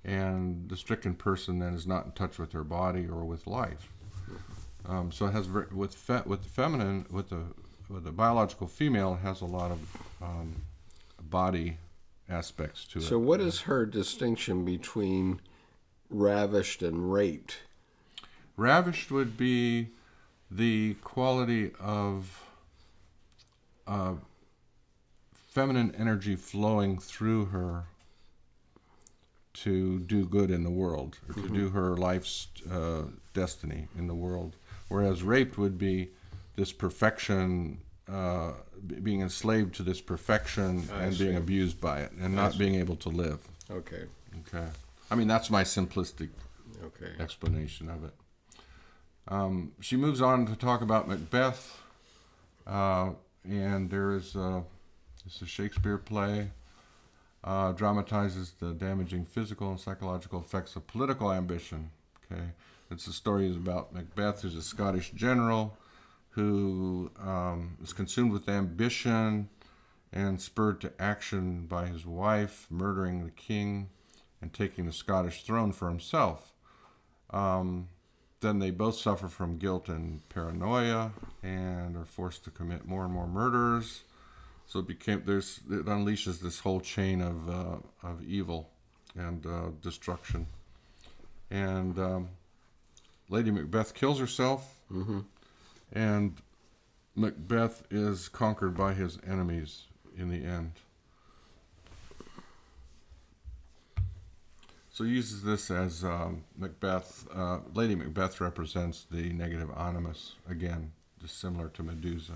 And the stricken person then is not in touch with her body or with life. So it has with the feminine, with the biological female, it has a lot of body aspects to it. So what is her distinction between ravished and raped? Ravished would be the quality of feminine energy flowing through her to do good in the world, or to do her life's destiny in the world. Whereas raped would be this perfection, being enslaved to this perfection and being abused by it and not being able to live. Okay. I mean, that's my simplistic explanation of it. She moves on to talk about Macbeth, and there is it's a Shakespeare play, dramatizes the damaging physical and psychological effects of political ambition. Okay, it's the story is about Macbeth, who's a Scottish general who is consumed with ambition and spurred to action by his wife, murdering the king and taking the Scottish throne for himself. Then they both suffer from guilt and paranoia and are forced to commit more and more murders. So it unleashes this whole chain of evil and destruction. And Lady Macbeth kills herself, and Macbeth is conquered by his enemies in the end. So he uses this as Macbeth. Lady Macbeth represents the negative animus, again, just similar to Medusa.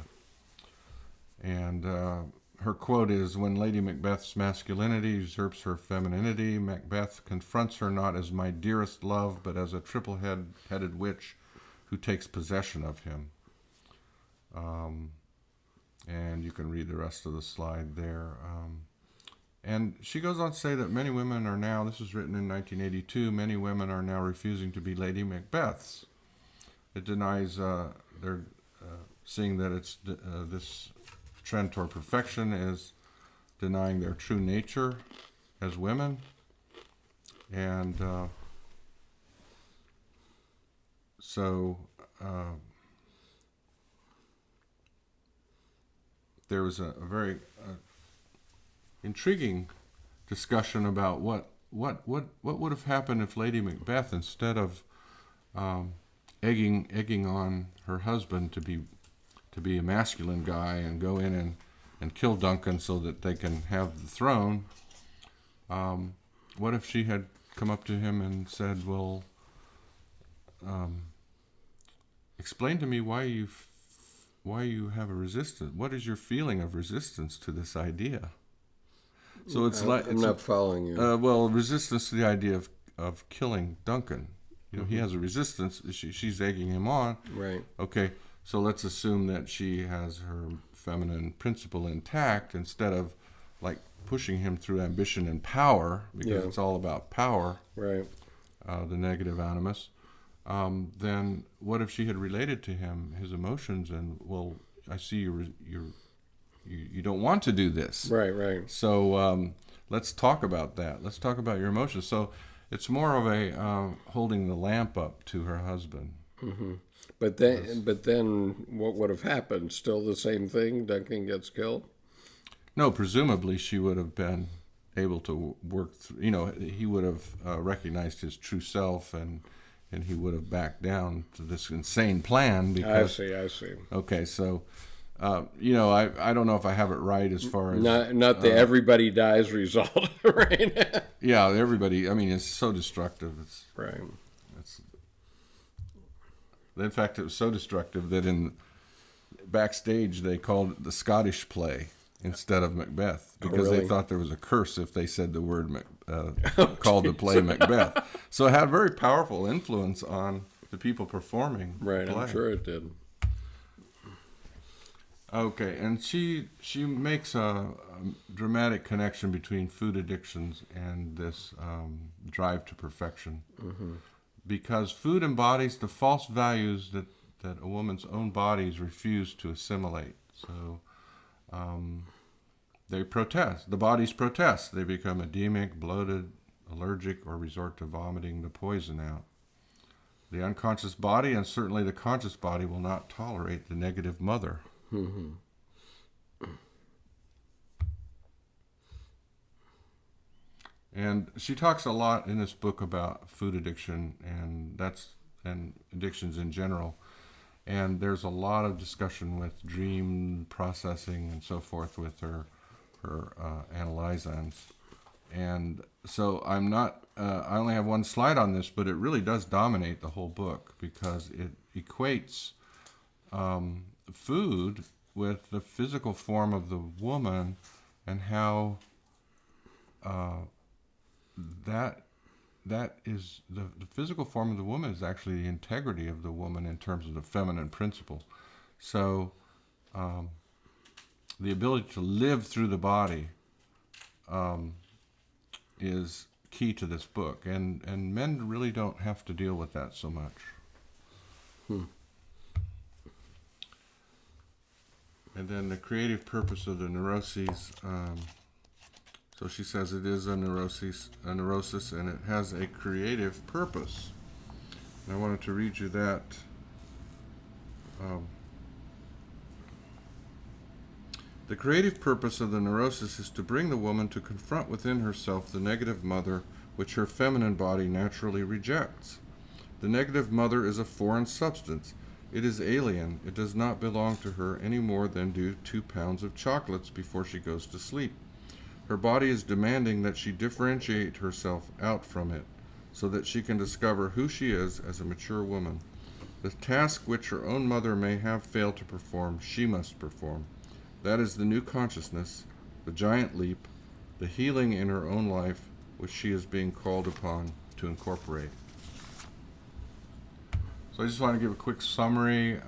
And her quote is, "When Lady Macbeth's masculinity usurps her femininity, Macbeth confronts her not as my dearest love, but as a triple-headed witch who takes possession of him." And you can read the rest of the slide there. And she goes on to say that many women are now, this was written in 1982, many women are now refusing to be Lady Macbeths. It denies, they're seeing that it's this trend toward perfection is denying their true nature as women. And there was a very intriguing discussion about what would have happened if Lady Macbeth, instead of egging on her husband to be a masculine guy and go in and kill Duncan so that they can have the throne, what if she had come up to him and said, "Well, explain to me why you have a resistance. What is your feeling of resistance to this idea?" So it's I'm not following you. Well, resistance to the idea of killing Duncan. He has a resistance. She's egging him on. Right. Okay, so let's assume that she has her feminine principle intact instead of like pushing him through ambition and power, because it's all about power. Right. The negative animus. Then what if she had related to him his emotions and, well, I see you don't want to do this. Right. So let's talk about that. Let's talk about your emotions. So it's more of a holding the lamp up to her husband. Mm-hmm. But then what would have happened? Still the same thing? Duncan gets killed? No, presumably she would have been able to work through, he would have recognized his true self, and he would have backed down to this insane plan. Because, I see. Okay, so, I don't know if I have it right as far as... Not the everybody dies result, right? Yeah, everybody, it's so destructive. Right. In fact, it was so destructive that backstage they called it the Scottish play instead of Macbeth, because really? They thought there was a curse if they said the word called the play Macbeth. So it had very powerful influence on the people performing Right, the play. I'm sure it did. Okay, and she makes a dramatic connection between food addictions and this drive to perfection. Mm-hmm. Because food embodies the false values that a woman's own bodies refuse to assimilate. So they protest. The bodies protest. They become edemic, bloated, allergic, or resort to vomiting the poison out. The unconscious body, and certainly the conscious body, will not tolerate the negative mother. Mm-hmm. And she talks a lot in this book about food addiction and addictions in general. And there's a lot of discussion with dream processing and so forth with her analyzans. And so I'm not, I only have one slide on this, but it really does dominate the whole book, because it equates food with the physical form of the woman, and how that is the physical form of the woman is actually the integrity of the woman in terms of the feminine principle. So the ability to live through the body is key to this book, and men really don't have to deal with that so much. And then the creative purpose of the neuroses. So she says it is a neurosis, and it has a creative purpose. And I wanted to read you that. The creative purpose of the neurosis is to bring the woman to confront within herself the negative mother which her feminine body naturally rejects. The negative mother is a foreign substance. It is alien. It does not belong to her any more than do 2 pounds of chocolates before she goes to sleep. Her body is demanding that she differentiate herself out from it, so that she can discover who she is as a mature woman. The task which her own mother may have failed to perform, she must perform. That is the new consciousness, the giant leap, the healing in her own life, which she is being called upon to incorporate. So I just want to give a quick summary.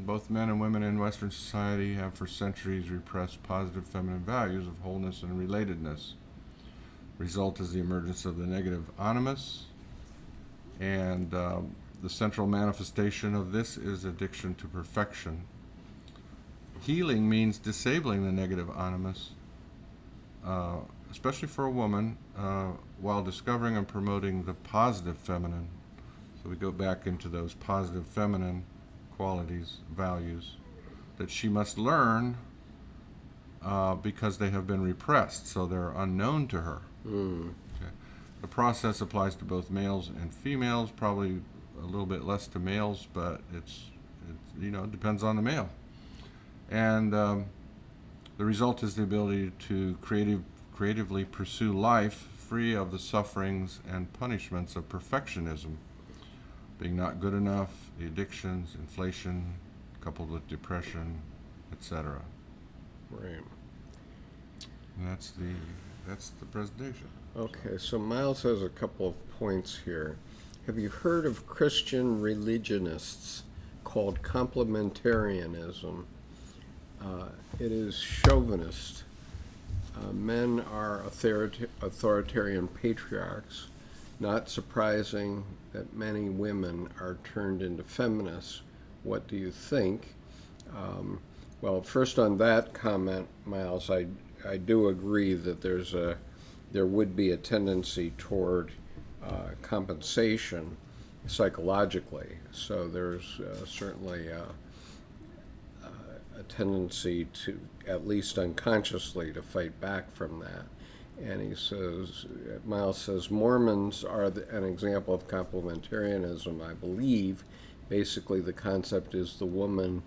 Both men and women in Western society have for centuries repressed positive feminine values of wholeness and relatedness. Result is the emergence of the negative animus, and the central manifestation of this is addiction to perfection. Healing means disabling the negative animus, especially for a woman, while discovering and promoting the positive feminine. So we go back into those positive feminine qualities, values, that she must learn because they have been repressed, so they're unknown to her. Okay. The process applies to both males and females, probably a little bit less to males, but it depends on the male. And the result is the ability to creatively pursue life free of the sufferings and punishments of perfectionism, being not good enough, the addictions, inflation, coupled with depression, etc. Right. And that's the presentation. Okay, so Miles has a couple of points here. Have you heard of Christian religionists called complementarianism? It is chauvinist. Men are authoritarian patriarchs. Not surprising that many women are turned into feminists. What do you think? Well, first on that comment, Miles, I do agree that there would be a tendency toward compensation psychologically. So there's certainly a tendency to, at least unconsciously, to fight back from that. And he says, Miles says, Mormons are an example of complementarianism, I believe. Basically, the concept is women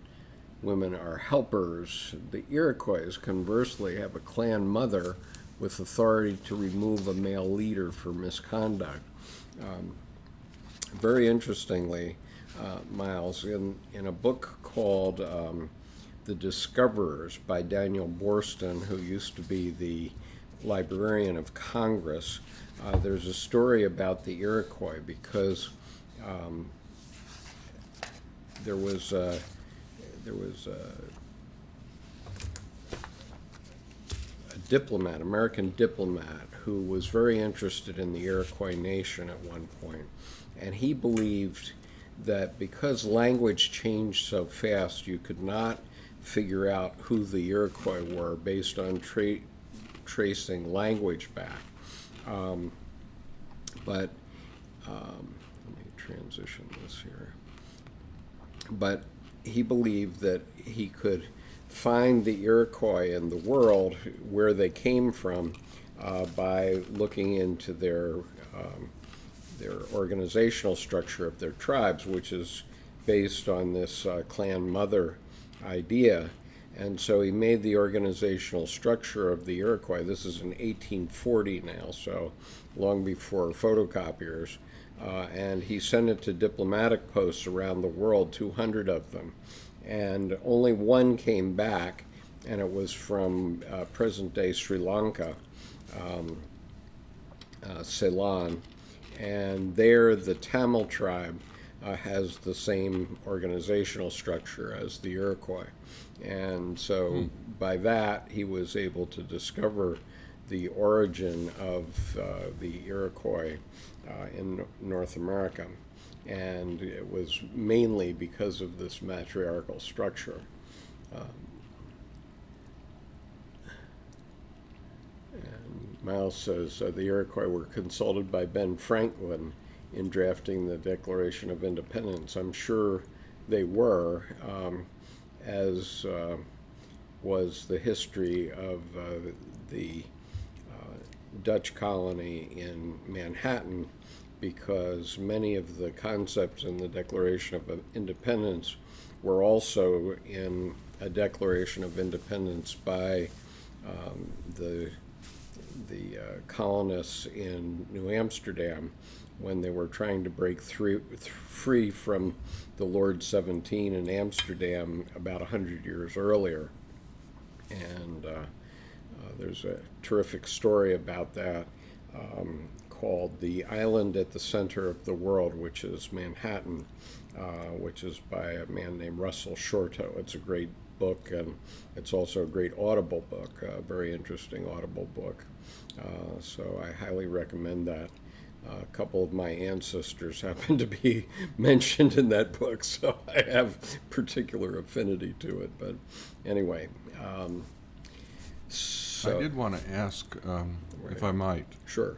are helpers. The Iroquois, conversely, have a clan mother with authority to remove a male leader for misconduct. Very interestingly, Miles, in a book called The Discoverers by Daniel Borston, who used to be the Librarian of Congress, there's a story about the Iroquois because there was a diplomat, American diplomat, who was very interested in the Iroquois nation at one point, and he believed that because language changed so fast, you could not figure out who the Iroquois were based on tracing language back. But let me transition this here. But he believed that he could find the Iroquois in the world where they came from by looking into their organizational structure of their tribes, which is based on this clan mother idea. And so he made the organizational structure of the Iroquois. This is in 1840 now, so long before photocopiers. And he sent it to diplomatic posts around the world, 200 of them. And only one came back, and it was from present-day Sri Lanka, Ceylon. And there, the Tamil tribe has the same organizational structure as the Iroquois. And so by that, he was able to discover the origin of the Iroquois in North America. And it was mainly because of this matriarchal structure. And Miles says the Iroquois were consulted by Ben Franklin in drafting the Declaration of Independence. I'm sure they were, as was the history of the Dutch colony in Manhattan, because many of the concepts in the Declaration of Independence were also in a Declaration of Independence by the colonists in New Amsterdam when they were trying to break free from the Lord 17 in Amsterdam about 100 years earlier. And there's a terrific story about that called The Island at the Center of the World, which is Manhattan, which is by a man named Russell Shorto. It's a great book, and it's also a great audible book, a very interesting audible book. So I highly recommend that. A couple of my ancestors happen to be mentioned in that book, so I have particular affinity to it. But anyway, so I did want to ask, if I might, sure.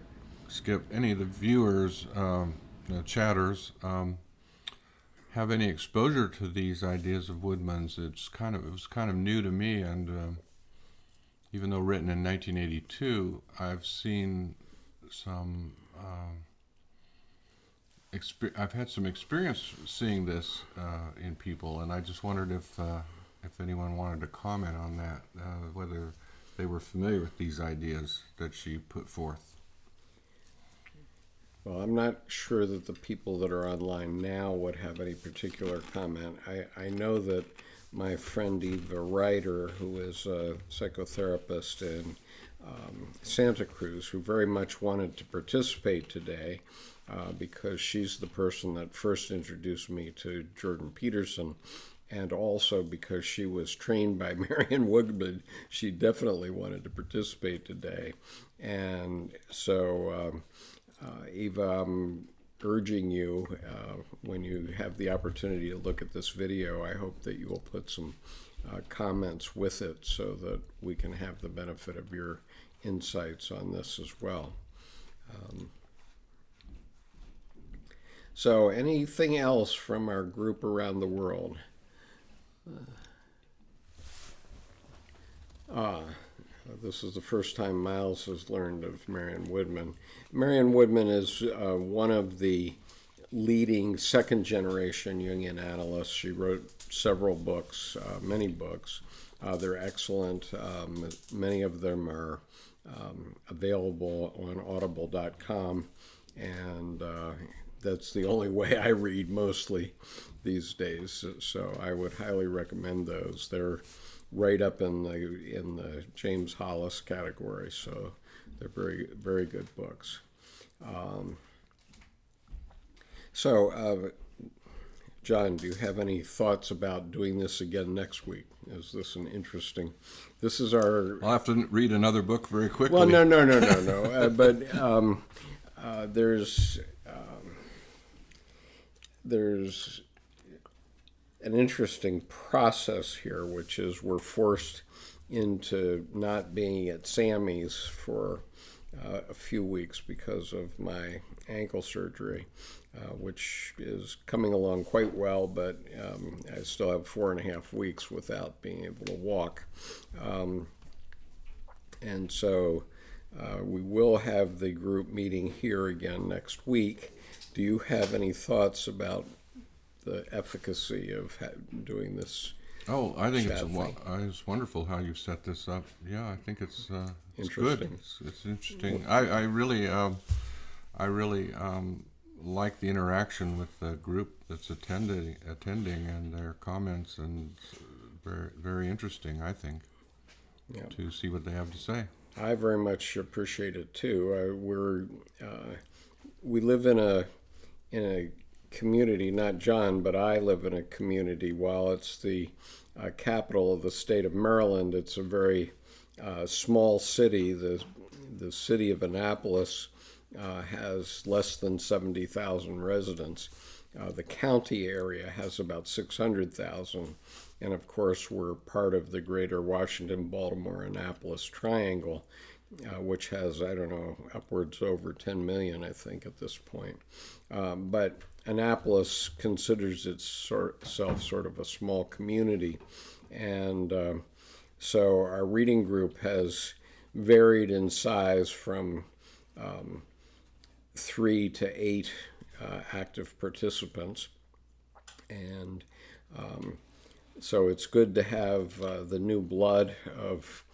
Skip, any of the viewers, chatters, have any exposure to these ideas of Woodman's? It was kind of new to me, and even though written in 1982, I've seen some. I've had some experience seeing this in people, and I just wondered if anyone wanted to comment on that, whether they were familiar with these ideas that she put forth. Well, I'm not sure that the people that are online now would have any particular comment. I know that my friend Eva Ryder, who is a psychotherapist in Santa Cruz, who very much wanted to participate today because she's the person that first introduced me to Jordan Peterson, and also because she was trained by Marion Woodman, she definitely wanted to participate today. And so, Eva, I'm urging you, when you have the opportunity to look at this video, I hope that you will put some comments with it so that we can have the benefit of your insights on this as well. So anything else from our group around the world? This is the first time Miles has learned of Marion Woodman. Marion Woodman is one of the leading second-generation Jungian analysts. She wrote several books, many books. They're excellent. Many of them are available on audible.com, and that's the only way I read mostly these days. So I would highly recommend those. They're right up in the James Hollis category, so they're very, very good books. John, do you have any thoughts about doing this again next week? Is this an interesting? This is our. I'll have to read another book very quickly. Well, no. But there's an interesting process here, which is we're forced into not being at Sammy's for a few weeks because of my ankle surgery, which is coming along quite well, but I still have 4.5 weeks without being able to walk. And so we will have the group meeting here again next week. Do you have any thoughts about the efficacy of doing this? Oh, I think it's wonderful how you set this up. Yeah, I think it's good. It's interesting. I really like the interaction with the group that's attending and their comments, and very, very interesting, I think, to see what they have to say. I very much appreciate it too. We live in a community, not John, but I live in a community. While it's the capital of the state of Maryland, it's a very small city. The city of Annapolis has less than 70,000 residents. The county area has about 600,000. And of course, we're part of the greater Washington, Baltimore, Annapolis triangle, which has, I don't know, upwards over 10 million, I think, at this point. But Annapolis considers itself sort of a small community. And so our reading group has varied in size from 3 to 8 active participants. And so it's good to have the new blood of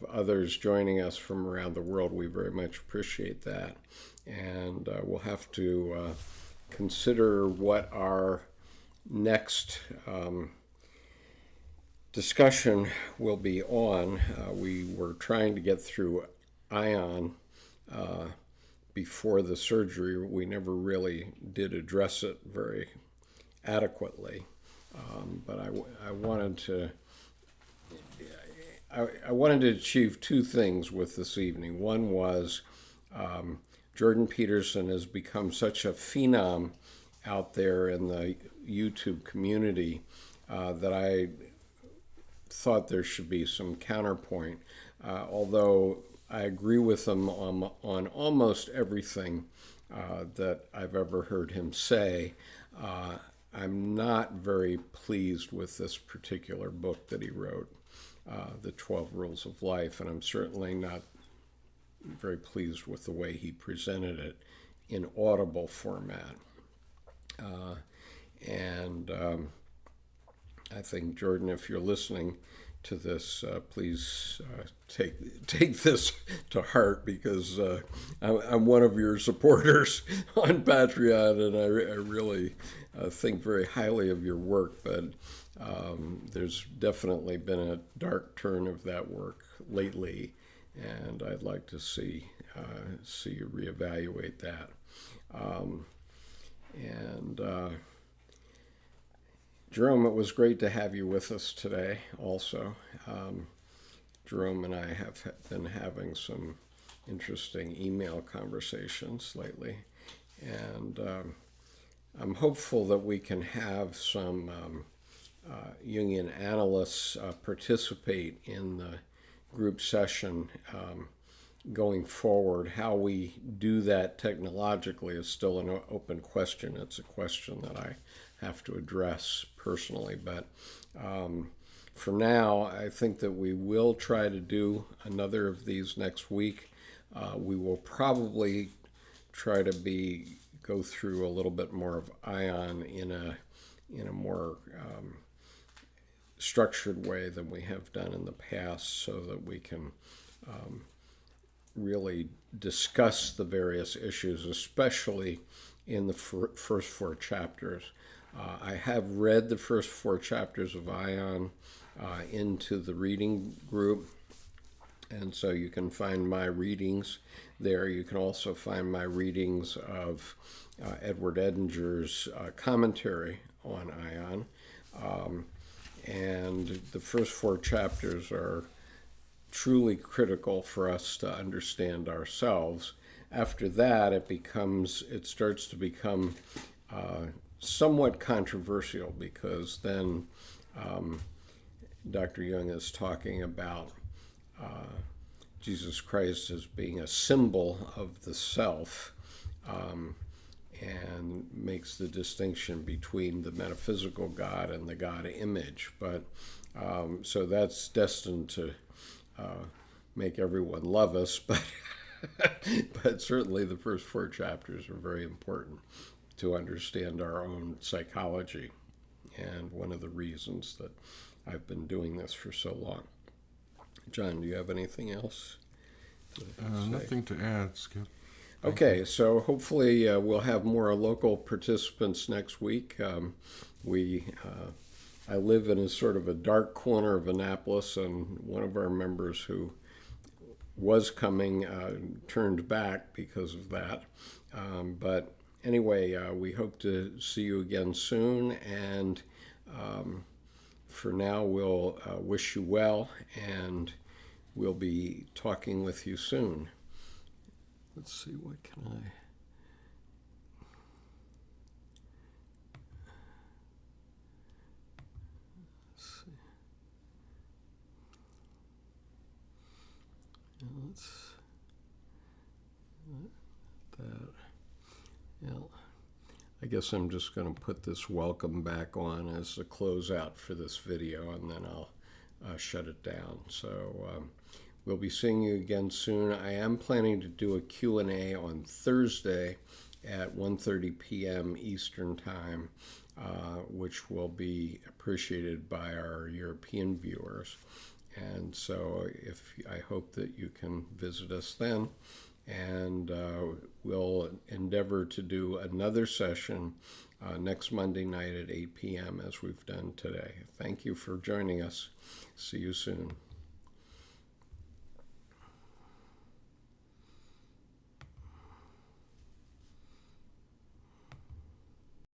others joining us from around the world. We very much appreciate that. And we'll have to consider what our next discussion will be on. We were trying to get through ION before the surgery. We never really did address it very adequately. But I wanted to achieve two things with this evening. One was Jordan Peterson has become such a phenom out there in the YouTube community that I thought there should be some counterpoint. Although I agree with him on almost everything that I've ever heard him say, I'm not very pleased with this particular book that he wrote, The 12 Rules of Life, and I'm certainly not very pleased with the way he presented it in audible format. I think, Jordan, if you're listening to this, please take this to heart, because I'm one of your supporters on Patreon, and I really think very highly of your work, but there's definitely been a dark turn of that work lately, and I'd like to see you reevaluate that. Jerome, it was great to have you with us today also. Jerome and I have been having some interesting email conversations lately, and I'm hopeful that we can have some Jungian analysts participate in the group session going forward. How we do that technologically is still an open question. It's a question that I have to address personally, but for now, I think that we will try to do another of these next week. We will probably try to go through a little bit more of ion in a more structured way than we have done in the past, so that we can really discuss the various issues, especially in the first 4 chapters. I have read the first 4 chapters of Ion into the reading group, and so you can find my readings there. You can also find my readings of Edward Edinger's commentary on Ion. And the first 4 chapters are truly critical for us to understand ourselves. After that, it starts to become somewhat controversial, because then Dr. Jung is talking about Jesus Christ as being a symbol of the self, and makes the distinction between the metaphysical God and the God image. But so that's destined to make everyone love us, but but certainly the first 4 chapters are very important to understand our own psychology, and one of the reasons that I've been doing this for so long. John, do you have anything else to say? Nothing to add, Skip. Okay, so hopefully we'll have more local participants next week. I live in a sort of a dark corner of Annapolis, and one of our members who was coming turned back because of that. But anyway, we hope to see you again soon, and for now we'll wish you well, and we'll be talking with you soon. Let's see, what can I... I guess I'm just going to put this welcome back on as a closeout for this video, and then I'll shut it down. So we'll be seeing you again soon. I am planning to do a Q&A on Thursday at 1:30 p.m. Eastern Time, which will be appreciated by our European viewers. And so I hope that you can visit us then, and we'll endeavor to do another session next Monday night at 8 p.m. as we've done today. Thank you for joining us. See you soon.